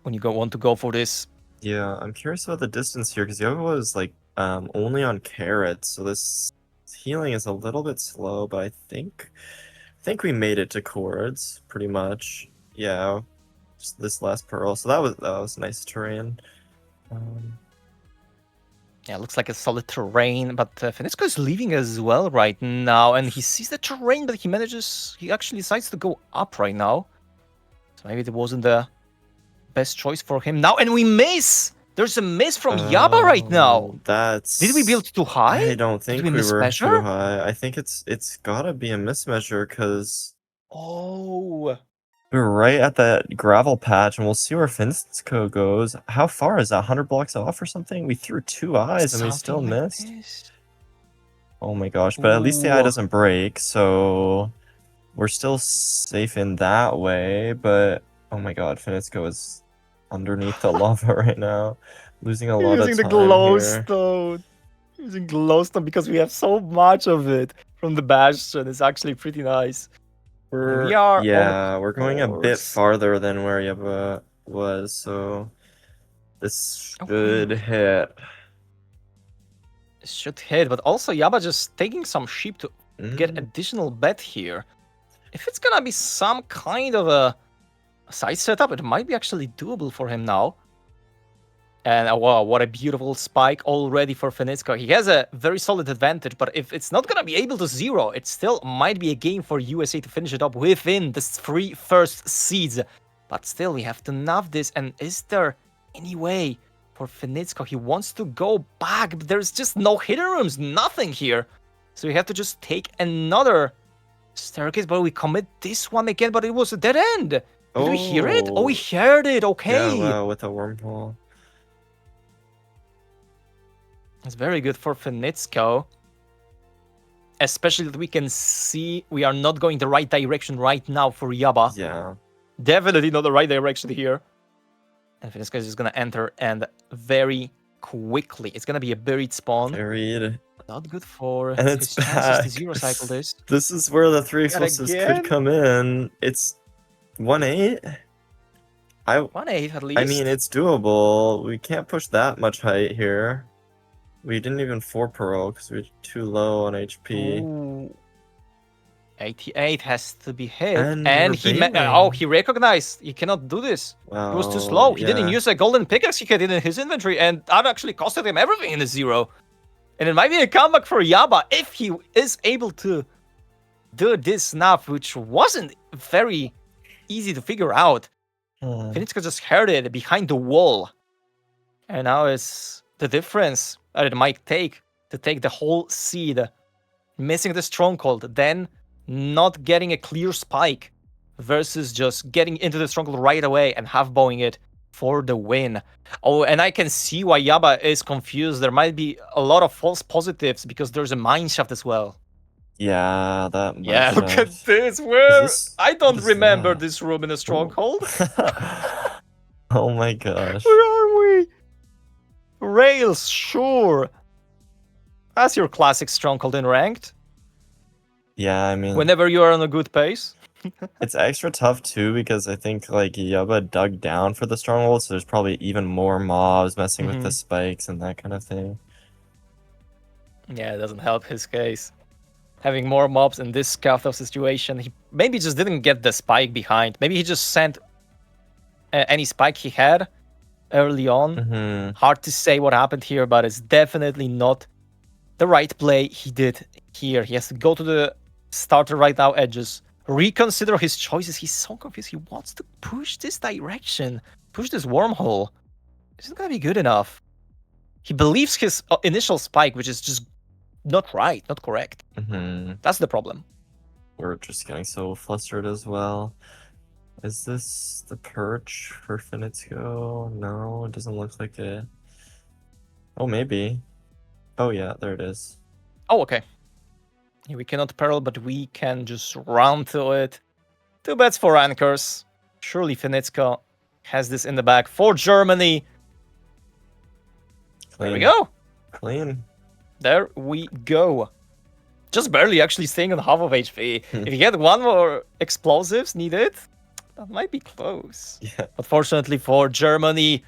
when you want to go for this. Yeah, I'm curious about the distance here because Yoga is like only on carrots, so this healing is a little bit slow, but I think we made it to chords pretty much. Yeah, just this last pearl. So that was nice terrain. Yeah, looks like a solid terrain, but Fenezco is leaving as well right now, and he sees the terrain, but he actually decides to go up right now. So maybe it wasn't the best choice for him now, and we miss! There's a miss from Yaba right now! That's... Did we build too high? I don't think we we were mismeasure? too high. I think it's gotta be a mismeasure, because... Oh... we were right at that gravel patch, and we'll see where Finsco goes. How far is that? 100 blocks off or something? We threw 2 eyes and we still Something like missed. this? Oh my gosh, but at least the eye Ooh. doesn't break, so we're still safe in that way, but oh my god, Finisco is underneath the lava right now, losing a lot of Using the time here. glowstone. Using glowstone because we have so much of it from the bastion. It's actually pretty nice. We are We're going a bit farther than where Yaba was, so this should hit. It should hit, but also Yaba just taking some sheep to get additional bet here. If it's gonna be some kind of a side setup, it might be actually doable for him now. And wow, what a beautiful spike already for Fenizco. He has a very solid advantage, but if it's not gonna be able to zero, it still might be a game for USA to finish it up within the 3 first seeds. But still, we have to nav this, and is there any way for Fenizco? He wants to go back, but there's just no hidden rooms, nothing here. So we have to just take another staircase, but we commit this one again, but it was a dead end. Did we hear it? Oh, we heard it, okay. Yeah, wow, with a wormhole. It's very good for Fenizco. Especially that we can see we are not going the right direction right now for Yaba. Yeah. Definitely not the right direction here. And Fenizco is just gonna enter, and very quickly. It's gonna be a buried spawn. Buried. Not good for and it's his chances to zero cycle this. This is where the 3 explosives could come in. It's 1-8. 1-8 at least. I mean, it's doable. We can't push that much height here. We didn't even 4 pearl because we're too low on HP. Ooh. 88 has to be hit, and he recognized he cannot do this. Wow, he was too slow. He didn't use a golden pickaxe he had in his inventory, and that actually costed him everything in the zero. And it might be a comeback for Yaba if he is able to do this nav, which wasn't very easy to figure out. Fenizco just heard it behind the wall, and now it's the difference that it might take to take the whole seed, missing the stronghold, then not getting a clear spike versus just getting into the stronghold right away and half-bowing it for the win. Oh, and I can see why Yaba is confused. There might be a lot of false positives because there's a mineshaft as well. Yeah, that might Yeah, look at this. Where I don't remember this room in a stronghold. Oh my gosh. Where are we? Rails, sure. That's your classic stronghold in ranked. Yeah, I mean, whenever you are on a good pace. It's extra tough too because I think like Yaba dug down for the stronghold, so there's probably even more mobs messing with the spikes and that kind of thing. Yeah, it doesn't help his case. Having more mobs in this kind of situation, he maybe just didn't get the spike behind. Maybe he just sent any spike he had early on. Hard to say what happened here, but it's definitely not the right play he did here. He has to go to the starter right now edges, reconsider his choices. He's so confused. He wants to push this direction, push this wormhole. Is it gonna be good enough? He believes his initial spike, which is just not right, not correct. That's the problem. We're just getting so flustered as well. Is this the perch for Finitio? No, it doesn't look like it. Oh, maybe. Oh yeah, there it is. Oh, okay. We cannot peril, but we can just run to it. 2 bets for anchors. Surely Finitsko has this in the bag for Germany. Clean. There we go. Clean. There we go. just barely actually staying on half of HP. If you get one more explosives needed, that might be close. Yeah. But fortunately for Germany,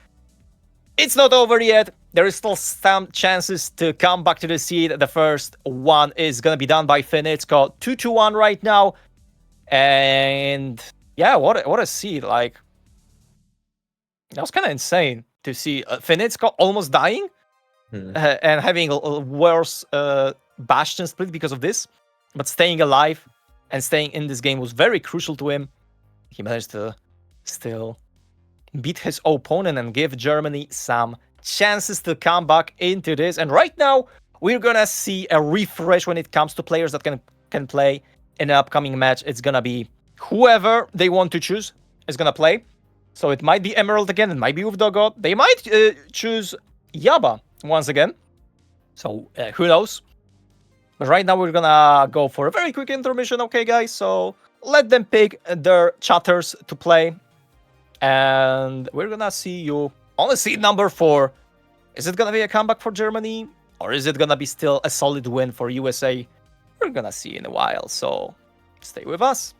it's not over yet. There is still some chances to come back to the seed. The first one is gonna be done by Finn. It's got 2-1 right now. And yeah, what a seed. Like, that was kind of insane to see Finitsko almost dying and having a worse Bastion split because of this. But staying alive and staying in this game was very crucial to him. He managed to still beat his opponent and give Germany some chances to come back into this. And right now, we're gonna see a refresh when it comes to players that can play in an upcoming match. It's gonna be whoever they want to choose is gonna play. So it might be Emerald again, it might be Uvdogot. They might choose Yaba once again. So who knows? But right now we're gonna go for a very quick intermission, okay guys? So let them pick their chatters to play. And we're gonna see you on the seed number 4. Is it gonna be a comeback for Germany? Or is it gonna be still a solid win for USA? We're gonna see in a while, so stay with us.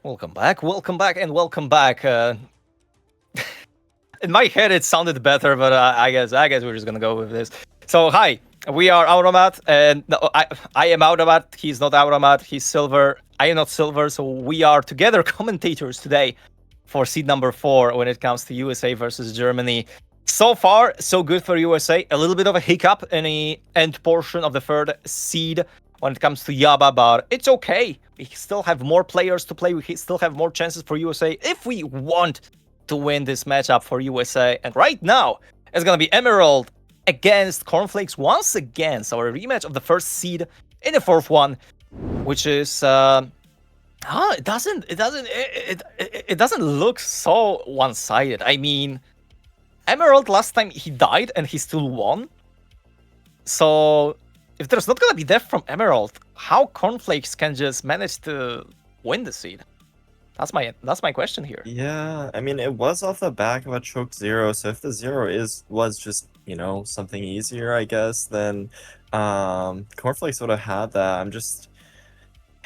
Welcome back, and welcome back. In my head, it sounded better, but I guess we're just gonna go with this. So, hi, we are Automat, and no, I am Automat. He's not Automat. He's Silver. I am not Silver. So we are together commentators today for seed number 4 when it comes to USA versus Germany. So far, so good for USA. A little bit of a hiccup in the end portion of the third seed when it comes to Yaba, but it's okay. We still have more players to play. We still have more chances for USA if we want to win this matchup for USA. And right now, it's gonna be Emerald against Cornflakes once again. So a rematch of the first seed in the fourth one, which is it doesn't look so one-sided. I mean, Emerald last time he died and he still won. So if there's not gonna be death from Emerald, how Cornflakes can just manage to win the seed? That's my question here. Yeah, I mean, it was off the back of a choked 0, so if the 0 was just, something easier, I guess, then Cornflakes would have had that.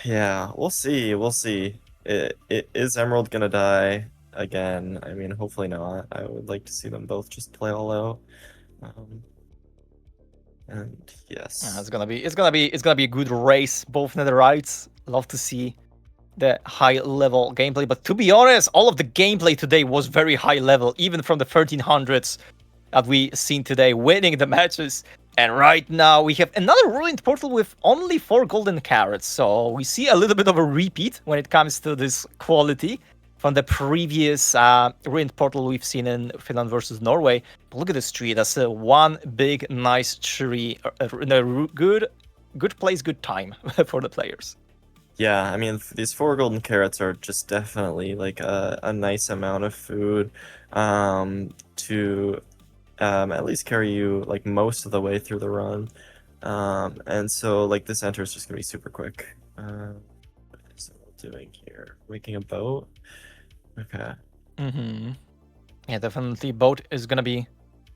Yeah, we'll see. Is Emerald gonna die again? I mean, hopefully not. I would like to see them both just play all out. And yes. Yeah, it's gonna be a good race, both netherrites. Love to see the high level gameplay, but to be honest, all of the gameplay today was very high level, even from the 1300s that we seen today, winning the matches. And right now we have another ruined portal with only 4 golden carrots, so we see a little bit of a repeat when it comes to this quality from the previous ruined portal we've seen in Finland versus Norway. But look at this tree. That's one big nice tree in a good place, good time for the players. Yeah, I mean, these 4 golden carrots are just definitely like a nice amount of food to at least carry you like most of the way through the run. And so like this enter is just gonna be super quick. What is it doing here? Making a boat? Okay. Yeah, definitely boat is gonna be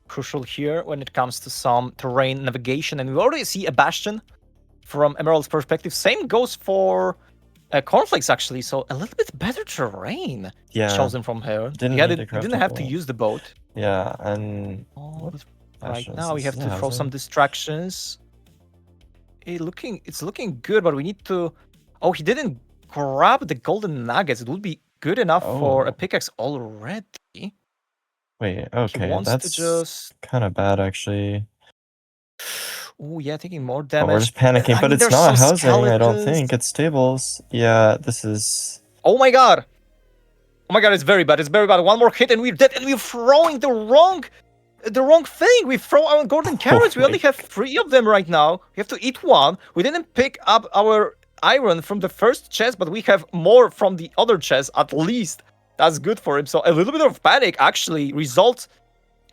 crucial here when it comes to some terrain navigation, and we already see a bastion from Emerald's perspective. Same goes for Cornflakes, actually, so a little bit better terrain chosen from her. Didn't have to use the boat. Yeah, and right now we have to throw some distractions. It's looking good, but we need to... Oh, he didn't grab the golden nuggets. It would be good enough for a pickaxe already. Wait, okay, that's just kind of bad, actually. Oh yeah, taking more damage. We're just panicking, but it's not housing, I don't think. It's stables. Yeah, this is... Oh my god! Oh my god, it's very bad. It's very bad. One more hit and we're dead, and we're throwing the wrong thing. We throw our golden carrots. We only have 3 of them right now. We have to eat one. We didn't pick up our iron from the first chest, but we have more from the other chest at least. That's good for him. So a little bit of panic actually results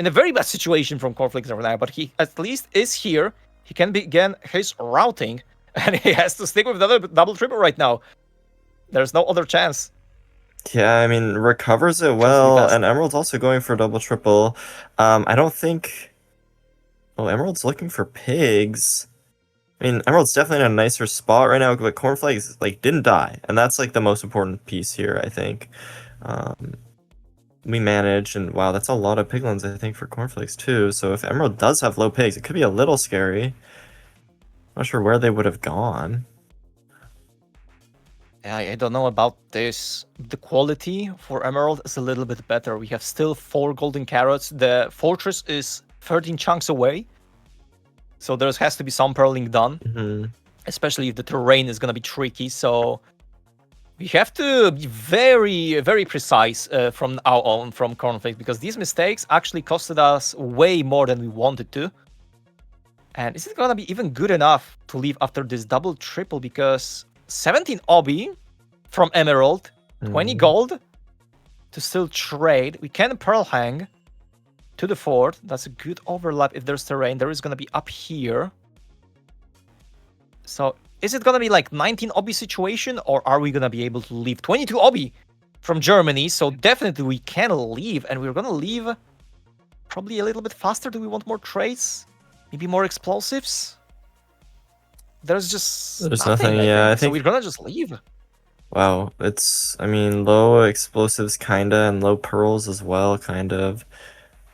in a very bad situation from Cornflakes right now, but he at least is here. He can begin his routing, and he has to stick with the double triple right now. There's no other chance. Yeah, I mean, recovers it well, and Emerald's also going for double triple. I don't think... Oh, Emerald's looking for pigs. I mean, Emerald's definitely in a nicer spot right now, but Cornflakes, like, didn't die, and that's, like, the most important piece here, I think. We managed, and wow, that's a lot of piglins, I think, for Cornflakes, too. So if Emerald does have low pigs, it could be a little scary. Not sure where they would have gone. I don't know about this. The quality for Emerald is a little bit better. We have still 4 golden carrots. The fortress is 13 chunks away. So there has to be some pearling done. Especially if the terrain is going to be tricky. So we have to be very, very precise from Cornflakes, because these mistakes actually costed us way more than we wanted to. And is it going to be even good enough to leave after this double triple? Because 17 obby from Emerald, 20 gold to still trade. We can pearl hang to the fort. That's a good overlap if there's terrain. There is going to be up here. So is it going to be like 19 obby situation, or are we going to be able to leave 22 obby from Germany? So definitely we can leave, and we're going to leave probably a little bit faster. Do we want more trades? Maybe more explosives? There's nothing, yeah. I think so we're gonna just leave. Wow, it's, I mean, low explosives kinda, and low pearls as well, kind of.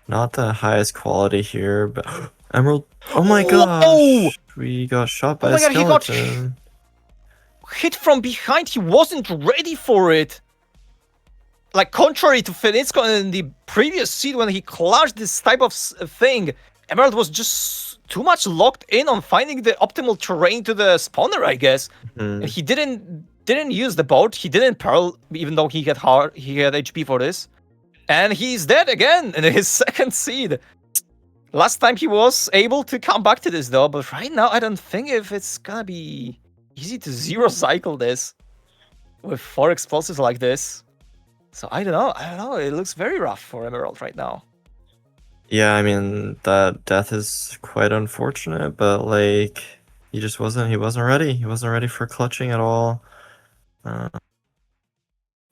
Not the highest quality here, but Emerald. Oh my Whoa! gosh, we got shot Oh by a my god, he got skeleton. hit from behind. He wasn't ready for it. Like, contrary to Fenitzko in the previous seed when he clutched this type of thing, Emerald was just too much locked in on finding the optimal terrain to the spawner, I guess. And he didn't use the boat. He didn't pearl, even though he had HP for this. And he's dead again in his second seed. Last time he was able to come back to this though, but right now I don't think if it's gonna be easy to zero cycle this with 4 explosives like this. So I don't know. It looks very rough for Emerald right now. Yeah, I mean, that death is quite unfortunate, but like, he wasn't ready. He wasn't ready for clutching at all. And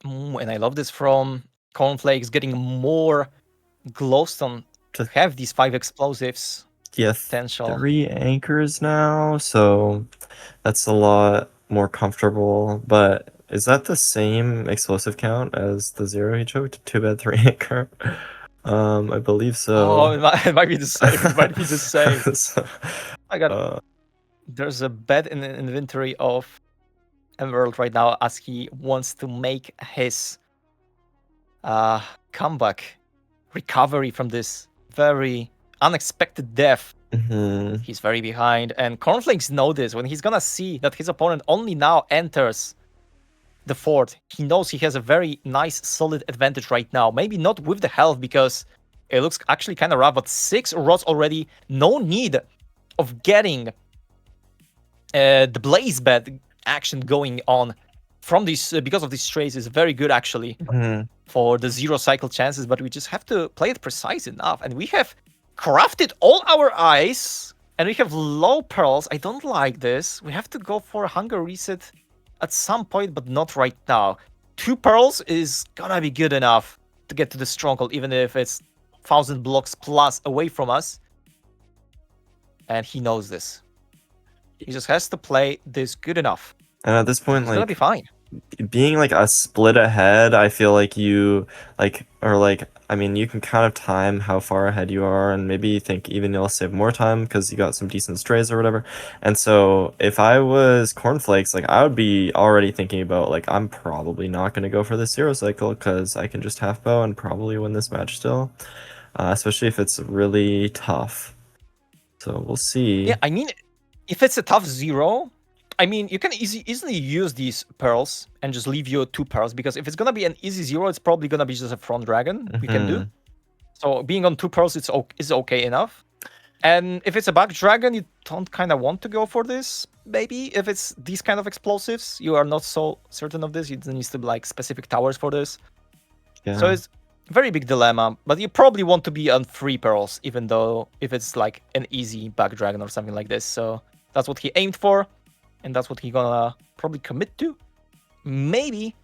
I love this from Cornflakes getting more glowstone to have these 5 explosives. Yeah, Potential. 3 anchors now, so that's a lot more comfortable. But is that the same explosive count as the 0 he choked? Too bad 3 anchor. I believe so. Oh, it might be the same. It might be the same. So, I got. There's a bed in the inventory of Emerald right now as he wants to make his comeback, recovery from this very unexpected death. He's very behind, and Cornflakes know this. When he's gonna see that his opponent only now enters the fort, he knows he has a very nice, solid advantage right now. Maybe not with the health, because it looks actually kind of rough, but 6 rods already. No need of getting the blaze bed action going on from this because of these trays is very good actually for the 0 cycle chances, but we just have to play it precise enough. And we have crafted all our eyes, and we have low pearls. I don't like this. We have to go for a hunger reset at some point, but not right now. 2 pearls is gonna be good enough to get to the stronghold, even if it's 1,000 blocks plus away from us. And he knows this. He just has to play this good enough. And at this point, he's gonna be fine. Being like a split ahead, I feel like you I mean, you can kind of time how far ahead you are, and maybe you think even you'll save more time because you got some decent strays or whatever. And so if I was Cornflakes, like, I would be already thinking about, like, I'm probably not going to go for the 0 cycle because I can just half bow and probably win this match still, especially if it's really tough. So we'll see. Yeah, I mean, if it's a tough 0, I mean, you can easily use these pearls and just leave your 2 pearls, because if it's gonna be an easy 0, it's probably gonna be just a front dragon we can do. So being on 2 pearls is okay enough. And if it's a back dragon, you don't kind of want to go for this. Maybe if it's these kind of explosives, you are not so certain of this. It needs to be like specific towers for this. Yeah. So it's a very big dilemma. But you probably want to be on 3 pearls, even though if it's like an easy back dragon or something like this. So that's what he aimed for. And that's what he's gonna probably commit to. Maybe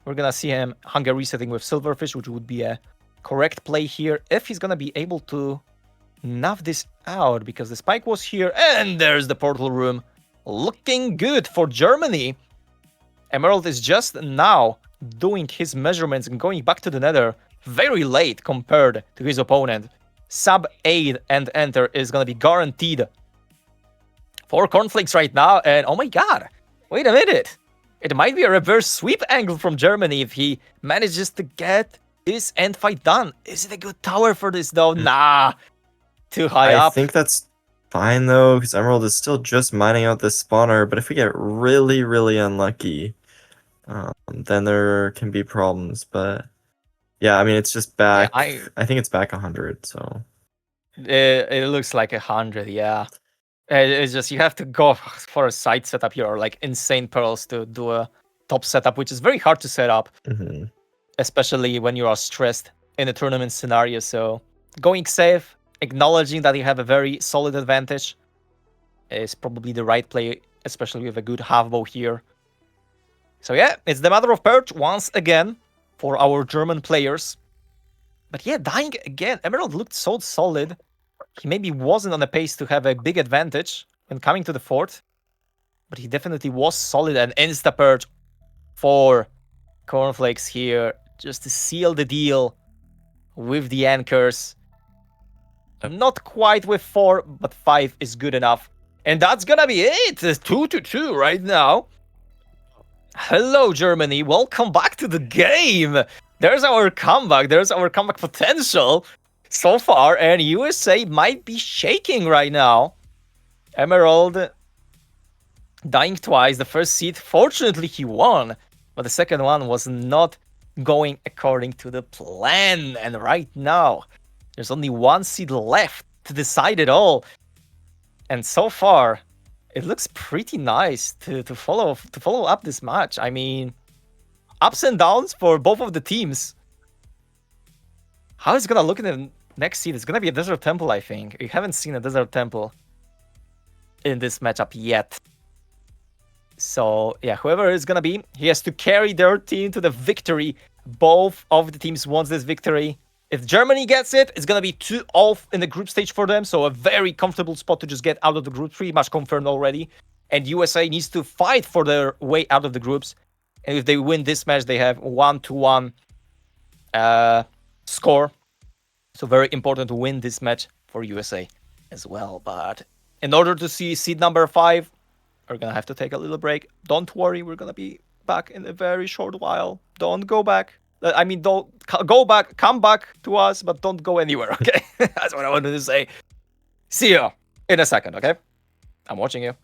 we're gonna see him hunger resetting with Silverfish, which would be a correct play here if he's gonna be able to nuff this out, because the spike was here, and there's the portal room. Looking good for Germany. Emerald is just now doing his measurements and going back to the nether very late compared to his opponent. Sub 8 and enter is gonna be guaranteed for Cornflakes right now. And oh my god, wait a minute. It might be a reverse sweep angle from Germany if he manages to get this end fight done. Is it a good tower for this though? Nah, too high up. I think that's fine though, because Emerald is still just mining out this spawner. But if we get really, really unlucky, then there can be problems. But yeah, I mean, it's just back. Yeah, I think it's back 100. So it looks like 100. Yeah. It's just you have to go for a side setup here, or like insane pearls to do a top setup, which is very hard to set up, especially when you are stressed in a tournament scenario. So going safe, acknowledging that you have a very solid advantage is probably the right play, especially with a good half bow here. So yeah, it's the matter of perch once again for our German players. But yeah, dying again. Emerald looked so solid. He maybe wasn't on the pace to have a big advantage when coming to the fort, but he definitely was solid and insta-purge 4 cornflakes here just to seal the deal with the anchors. Not quite with 4, but 5 is good enough. And that's gonna be it. It's 2-2 right now. Hello, Germany. Welcome back to the game. There's our comeback. There's our comeback potential so far. And USA might be shaking right now. Emerald dying twice. The first seed, fortunately, he won. But the second one was not going according to the plan. And right now, there's only one seed left to decide it all. And so far, it looks pretty nice to follow up this match. I mean, ups and downs for both of the teams. How is it gonna look in the next seed? It's gonna be a Desert Temple, I think. We haven't seen a Desert Temple in this matchup yet. So yeah, whoever it's gonna be, he has to carry their team to the victory. Both of the teams want this victory. If Germany gets it, it's gonna be 2-0 in the group stage for them, so a very comfortable spot to just get out of the group, pretty much confirmed already. And USA needs to fight for their way out of the groups. And if they win this match, they have 1-1 score. So very important to win this match for USA as well. But in order to see seed number 5, we're gonna have to take a little break. Don't worry, we're gonna be back in a very short while. Don't go back. I mean, don't go back, come back to us, but don't go anywhere, okay? That's what I wanted to say. See you in a second, okay? I'm watching you.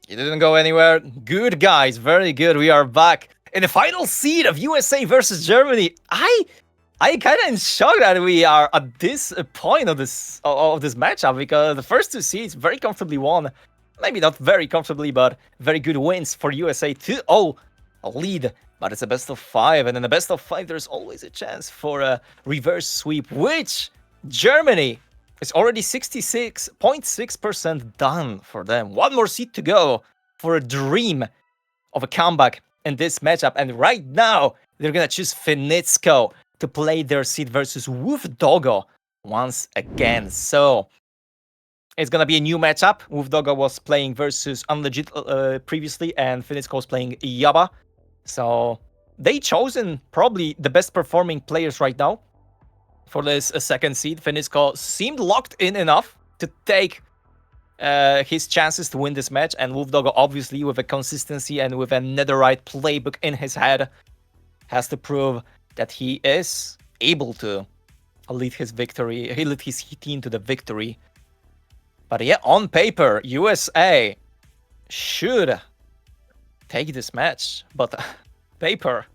You didn't go anywhere. Good, guys. Very good. We are back in the final seed of USA versus Germany. I kind of in shock that we are at this point of this matchup, because the first two seeds very comfortably won. Maybe not very comfortably, but very good wins for USA. 2-0 lead, but it's a best of 5, and in the best of 5, there's always a chance for a reverse sweep, which Germany is already 66.6% done for them. One more seed to go for a dream of a comeback in this matchup. And right now, they're gonna choose Finitsko to play their seed versus Wolf Doggo once again. So It's gonna be a new matchup. Wolfdogger was playing versus Unlegit previously, and Finitsko was playing Yaba. So they chosen probably the best performing players right now for this second seed. Finitsko seemed locked in enough to take his chances to win this match, and Wolfdogger, obviously, with a consistency and with a netherite playbook in his head, has to prove that he is able to lead his victory. He led his team to the victory. But yeah, on paper, USA should take this match, but paper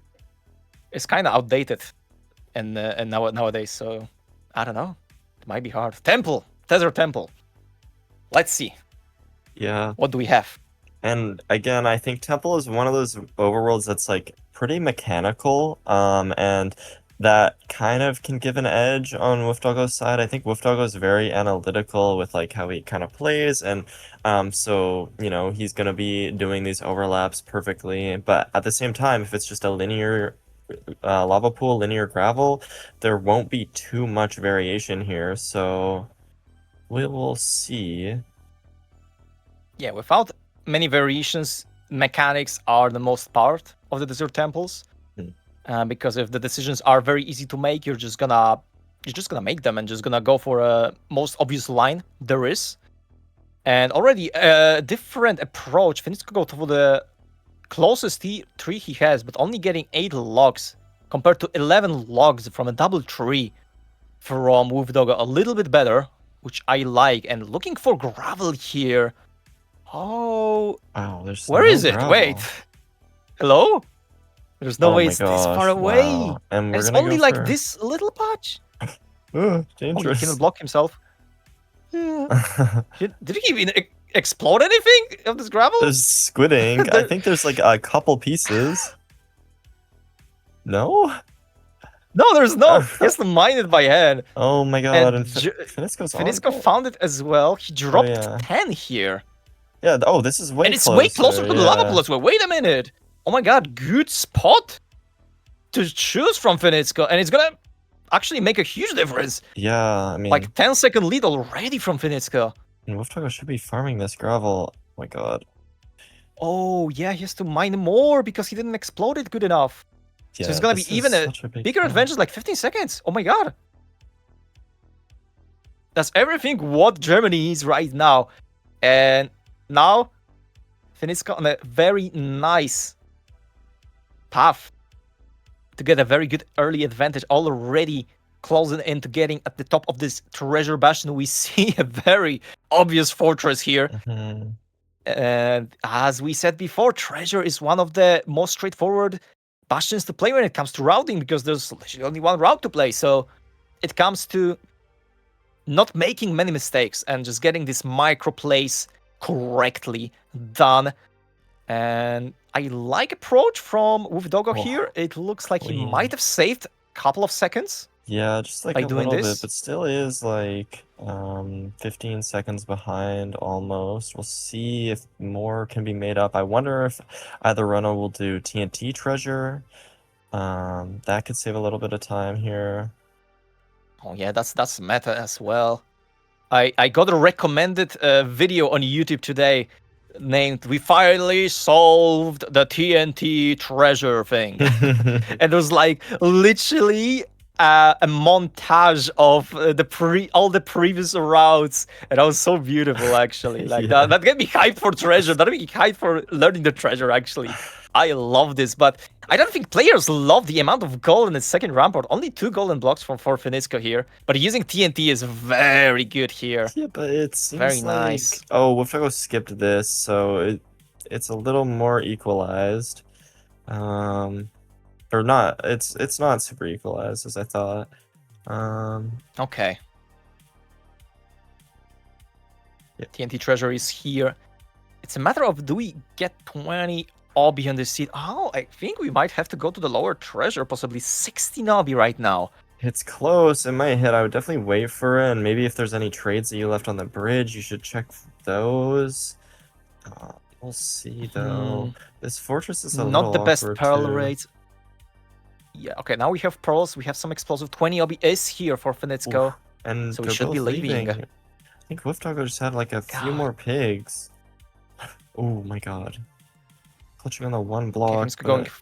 is kind of outdated and nowadays. So I don't know. It might be hard. Temple, Tether Temple. Let's see. Yeah. What do we have? And again, I think Temple is one of those overworlds that's like pretty mechanical, and that kind of can give an edge on Wolfdoggo's side. I think Wolfdoggo is very analytical with like how he kind of plays, and so he's gonna be doing these overlaps perfectly. But at the same time, if it's just a linear lava pool, linear gravel, there won't be too much variation here. So we will see. Yeah, without many variations, mechanics are the most part of the desert temples. Because if the decisions are very easy to make, you're just gonna make them and just gonna go for a most obvious line there is. And already a different approach. Finitsko go for the closest tree he has, but only getting 8 logs compared to 11 logs from a double tree from Wolfdogger. A little bit better, which I like. And looking for gravel here. Oh, wow, there's where no is it? gravel. Wait, hello? There's no Oh way my it's this far gosh, away. wow. And it's we're gonna only go like for... this little patch. Dangerous. Oh, he cannot block himself. Did he even explode anything of this gravel? There's squidding. I think there's like a couple pieces. No? No, there's no. He has to mine it by hand. Oh my god, and Finitsko found it as well. He dropped 10 here. Yeah, oh, this is way and it's closer. way closer to the lava pool as well. Wait a minute. Oh my god, good spot to choose from Finitsko. And it's gonna actually make a huge difference. Yeah, I mean... like 10-second lead already from Finitsko. And Wolfdogger should be farming this gravel. Oh my god. Oh, yeah, he has to mine more because he didn't explode it good enough. Yeah, so it's gonna be even a bigger advantage, like 15 seconds. Oh my god. That's everything what Germany needs right now. And now, Finitsko on a very nice path to get a very good early advantage, already closing into getting at the top of this treasure bastion. We see a very obvious fortress here. And as we said before, treasure is one of the most straightforward bastions to play when it comes to routing, because there's literally only one route to play. So it comes to not making many mistakes and just getting this micro plays correctly done. And I like approach from Wolfdogger here. It looks like he might have saved a couple of seconds. Yeah, just like by a doing little this. bit, but still is like 15 seconds behind almost. We'll see if more can be made up. I wonder if either runner will do TNT treasure. That could save a little bit of time here. Oh yeah, that's meta as well. I got a recommended video on YouTube today named "We finally solved the TNT treasure thing," and it was like literally a montage of all the previous routes, and that was so beautiful actually. Like Yeah. that get me hyped for treasure. That get me hyped for learning the treasure actually. I love this, but I don't think players love the amount of gold in the second rampart. Only 2 golden blocks for Finitsko here, but using TNT is very good here. Yeah, but it seems Very like... nice. Oh, Wolfdogger skipped this, so it's a little more equalized. Or not. It's not super equalized as I thought. Okay. Yeah. TNT treasure is here. It's a matter of, do we get 20 obby on the seat? Oh, I think we might have to go to the lower treasure, possibly 16 obby right now. It's close. It might hit. I would definitely wait for it, and maybe if there's any trades that you left on the bridge, you should check those. We'll see though. This fortress is a not little the best awkward, pearl too. rate. Yeah, okay, now we have pearls, we have some explosive. 20 obby is here for Finitsko. And So we they're should be both leaving. I think Wolf Doggo just had like a few God. more pigs. Oh my god. Clutching on the one Okay, block, Finitska going. but...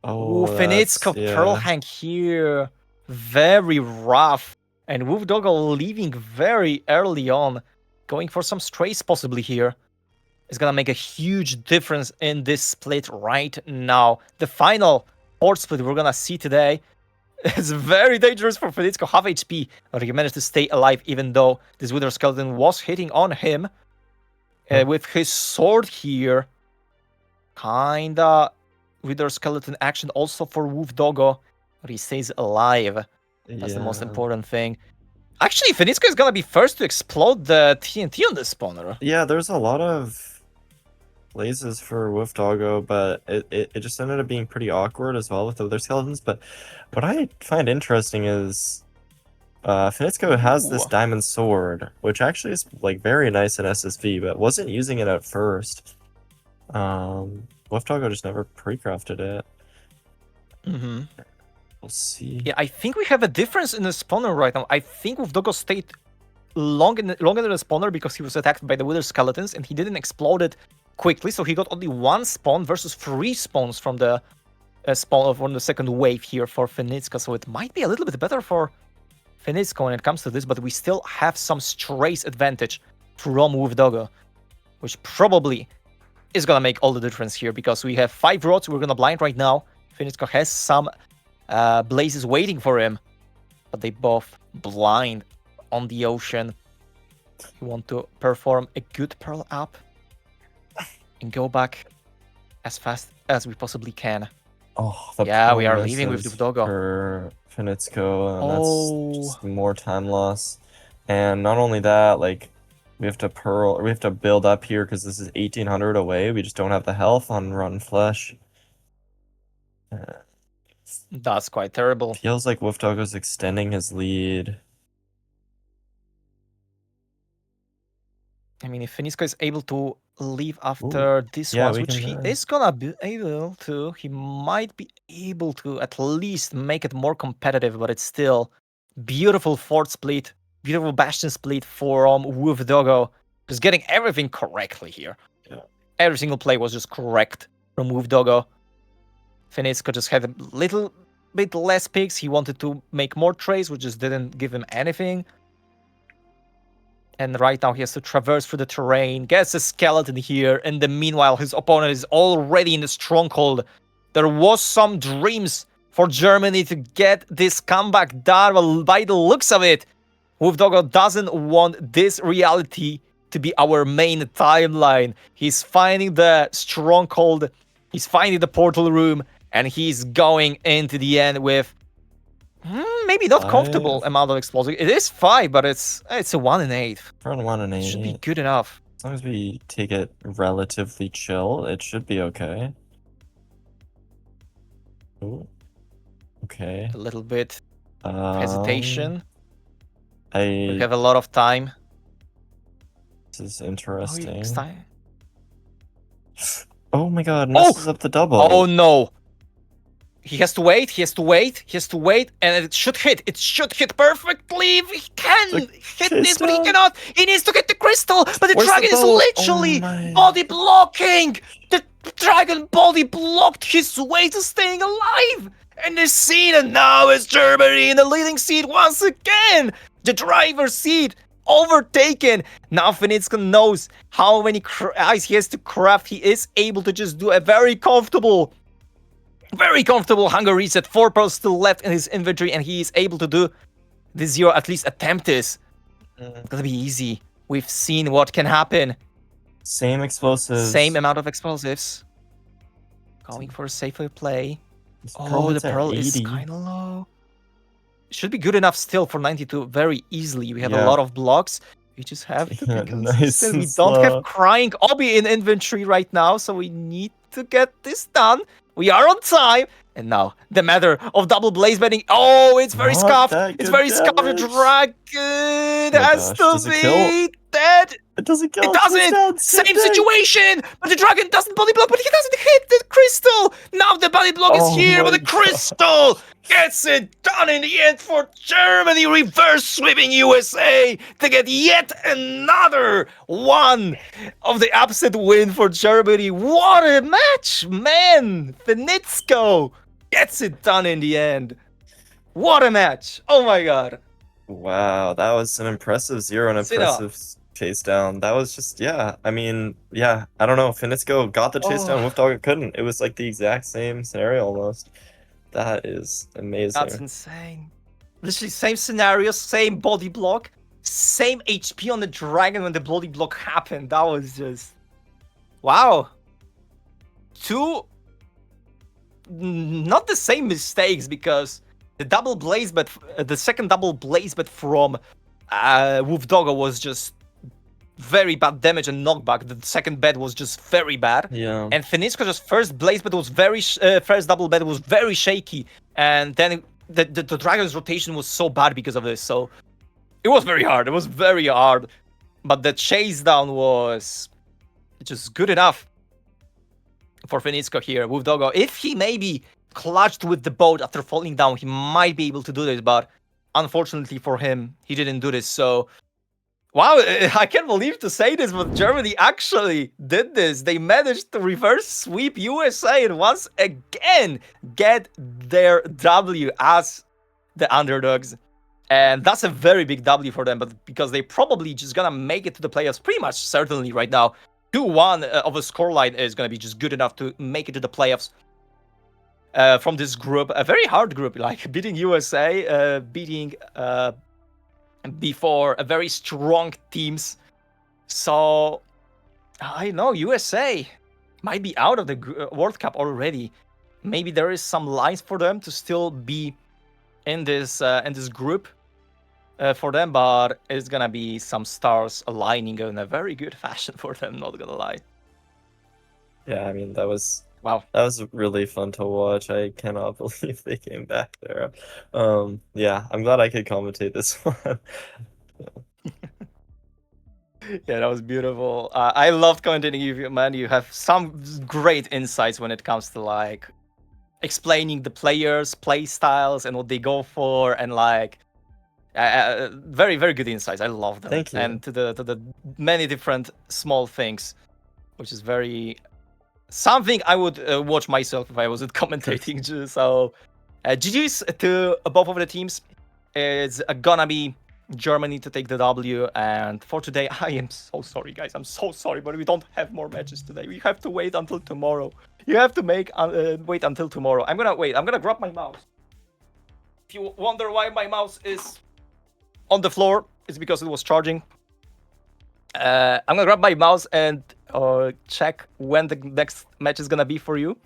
Ooh, Oh, that's... Finitska Pearl yeah. Hang here. Very rough. And Wolf Doggo leaving very early on. Going for some strays possibly here. Is gonna make a huge difference in this split right now. The final port split we're gonna see today is very dangerous for Finitska. Half HP, but he managed to stay alive even though this Wither Skeleton was hitting on him. With his sword here. Kinda Wither Skeleton action also for Wolf Doggo, but he stays alive. That's the most Yeah. important thing. Actually, Finitska is gonna be first to explode the TNT on the spawner. Yeah, there's a lot of places for Wolf Doggo, but it just ended up being pretty awkward as well with the other skeletons. But what I find interesting is Finitsko has this Ooh. diamond sword, which actually is like very nice in SSV, but wasn't using it at first. Wolf Doggo just never pre-crafted it. Mm-hmm. We'll see. Yeah, I think we have a difference in the spawner right now. I think Wolf Doggo stayed longer in the spawner because he was attacked by the Wither Skeletons and he didn't explode it quickly, so he got only one spawn versus 3 spawns from the spawn from the second wave here for Finitska, so it might be a little bit better for Finitska when it comes to this, but we still have some strays advantage from Wolf Doggo, which probably is gonna make all the difference here because we have 5 rods we're gonna blind right now. Finitska has some blazes waiting for him, but they both blind on the ocean. We want to perform a good pearl up and go back as fast as we possibly can. Oh, the Yeah, we are pearl leaving with misses Doggo. for Finitsko, and Oh. that's just more time loss. And not only that, like we have to build up here because this is 1800 away. We just don't have the health on Rotten Flesh. That's quite terrible. Feels like Wolf Doggo's extending his lead. I mean, if Finitska is able to leave after this yeah, one, we which can, he is gonna be able to, he might be able to at least make it more competitive, but it's still beautiful fort split, beautiful bastion split from Wolf Doggo. Just getting everything correctly here. Yeah. Every single play was just correct from Wolf Doggo. Finitska just had a little bit less picks. He wanted to make more trades, which just didn't give him anything. And right now he has to traverse through the terrain, gets a skeleton here. In the meanwhile, his opponent is already in the stronghold. There was some dreams for Germany to get this comeback done, but by the looks of it, Wolf Doggo doesn't want this reality to be our main timeline. He's finding the stronghold, he's finding the portal room, and he's going into the end with maybe not 5? comfortable amount of explosive. It is 5, but it's a 1 in 8. Around 1 in 8. Should be good enough. As long as we take it relatively chill, it should be okay. Ooh. Okay. A little bit hesitation. We We have a lot of time. This is interesting. Time. Oh my god, messes up the double. Oh no. He has to wait, he has to wait, he has to wait, and it should hit. It should hit perfectly. He can hit this, but he cannot. He needs to get the crystal, but the dragon is literally body blocking. The dragon body blocked his way to staying alive. And the scene, and now it's Germany in the leading seat once again. The driver's seat overtaken. Now Finitska knows how many eyes he has to craft. He is able to just do a very comfortable hunger reset. 4 pearls still left in his inventory, and he is able to do the 0, at least attempt this. It's gonna be easy. We've seen what can happen. Same explosives. Same amount of explosives. Going for a safer play. Oh, the pearl is kind of low. Should be good enough still for 92 very easily. We have a lot of blocks. We just have to be consistent. We don't have Crying Obby in inventory right now, so we need to get this done. We are on time. And now, the matter of double blaze bending. Oh, it's very scuffed. It's very scuffed. The dragon has to be dead. It doesn't kill. It doesn't! Down. Same situation! But the dragon doesn't body block, but he doesn't hit the crystal! Now the body block is here, but the crystal gets it done in the end for Germany, reverse sweeping USA to get yet another one of the upset win for Germany. What a match, man! Finitsko gets it done in the end. What a match! Oh my god. Wow, that was an impressive 0 and impressive chase down. That was just, yeah. I mean, yeah. I don't know. Finitsko got the chase down. Wolfdog couldn't. It was like the exact same scenario almost. That is amazing. That's insane. Literally same scenario, same body block, same HP on the dragon when the body block happened. That was just wow. Two not the same mistakes because the double blaze, but the second double blaze, but from Wolfdogger was just very bad damage and knockback. The second bed was just very bad. Yeah. And Finitsko just first blaze, but was very first double bed was very shaky, and then the dragon's rotation was so bad because of this. So it was very hard. It was very hard, but the chase down was just good enough for Finitsko here. Wolfdogger, if he maybe clutched with the boat after falling down, he might be able to do this, but unfortunately for him, he didn't do this. So wow, I can't believe to say this, but Germany actually did this. They managed to reverse sweep USA and once again get their W as the underdogs. And that's a very big W for them, but because they probably just gonna make it to the playoffs pretty much certainly right now. 2-1 of a scoreline is gonna be just good enough to make it to the playoffs. From this group, a very hard group, like beating USA, beating before a very strong teams. So I know USA might be out of the World Cup already. Maybe there is some lines for them to still be in this group for them, but it's gonna be some stars aligning in a very good fashion for them. Not gonna lie. Yeah, I mean that was. Wow. That was really fun to watch. I cannot believe they came back there. Yeah, I'm glad I could commentate this one. Yeah, that was beautiful. I loved commentating you, man. You have some great insights when it comes to like explaining the players' play styles and what they go for, and like very, very good insights. I love them. Thank you. And to the many different small things, which is very something I would watch myself if I wasn't commentating. So, GG's to both of the teams. It's gonna be Germany to take the W. And for today, I am so sorry, guys. I'm so sorry, but we don't have more matches today. We have to wait until tomorrow. You have to wait until tomorrow. I'm gonna wait. I'm gonna grab my mouse. If you wonder why my mouse is on the floor, it's because it was charging. I'm gonna grab my mouse and check when the next match is gonna be for you,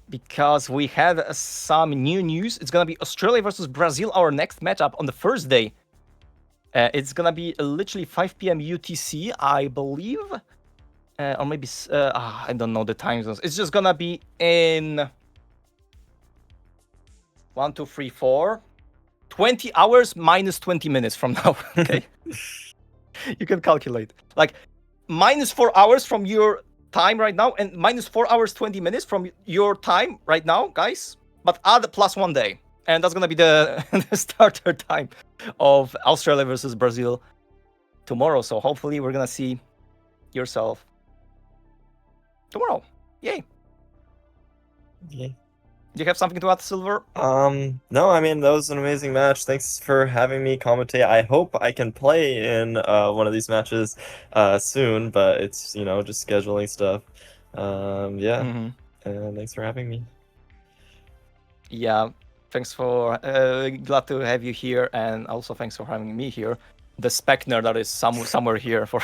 because we had some new news. It's gonna be Australia versus Brazil, our next matchup on the first day. It's gonna be literally 5 p.m. UTC, I believe, or maybe I don't know the time zones. It's just gonna be in 1, 2, 3, 4, 20 hours minus 20 minutes from now. Okay. You can calculate like minus 4 hours from your time right now and minus 4 hours 20 minutes from your time right now, guys, but add plus 1 day, and that's gonna be the, the starter time of Australia versus Brazil tomorrow. So hopefully we're gonna see yourself tomorrow. Yay. Yay. Do you have something to add, Silver? No, I mean, that was an amazing match. Thanks for having me commentate. I hope I can play in one of these matches soon, but it's, you know, just scheduling stuff. Yeah, and thanks for having me. Yeah, thanks for, glad to have you here, and also thanks for having me here. The Specner that is somewhere here for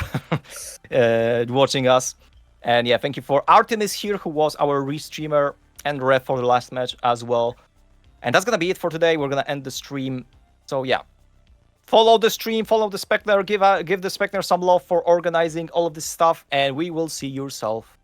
watching us. And yeah, thank you for Artemis here, who was our restreamer and ref for the last match as well. And that's gonna be it for today. We're gonna end the stream. So yeah, follow the stream, follow the Specner, give the Specner some love for organizing all of this stuff, and we will see yourself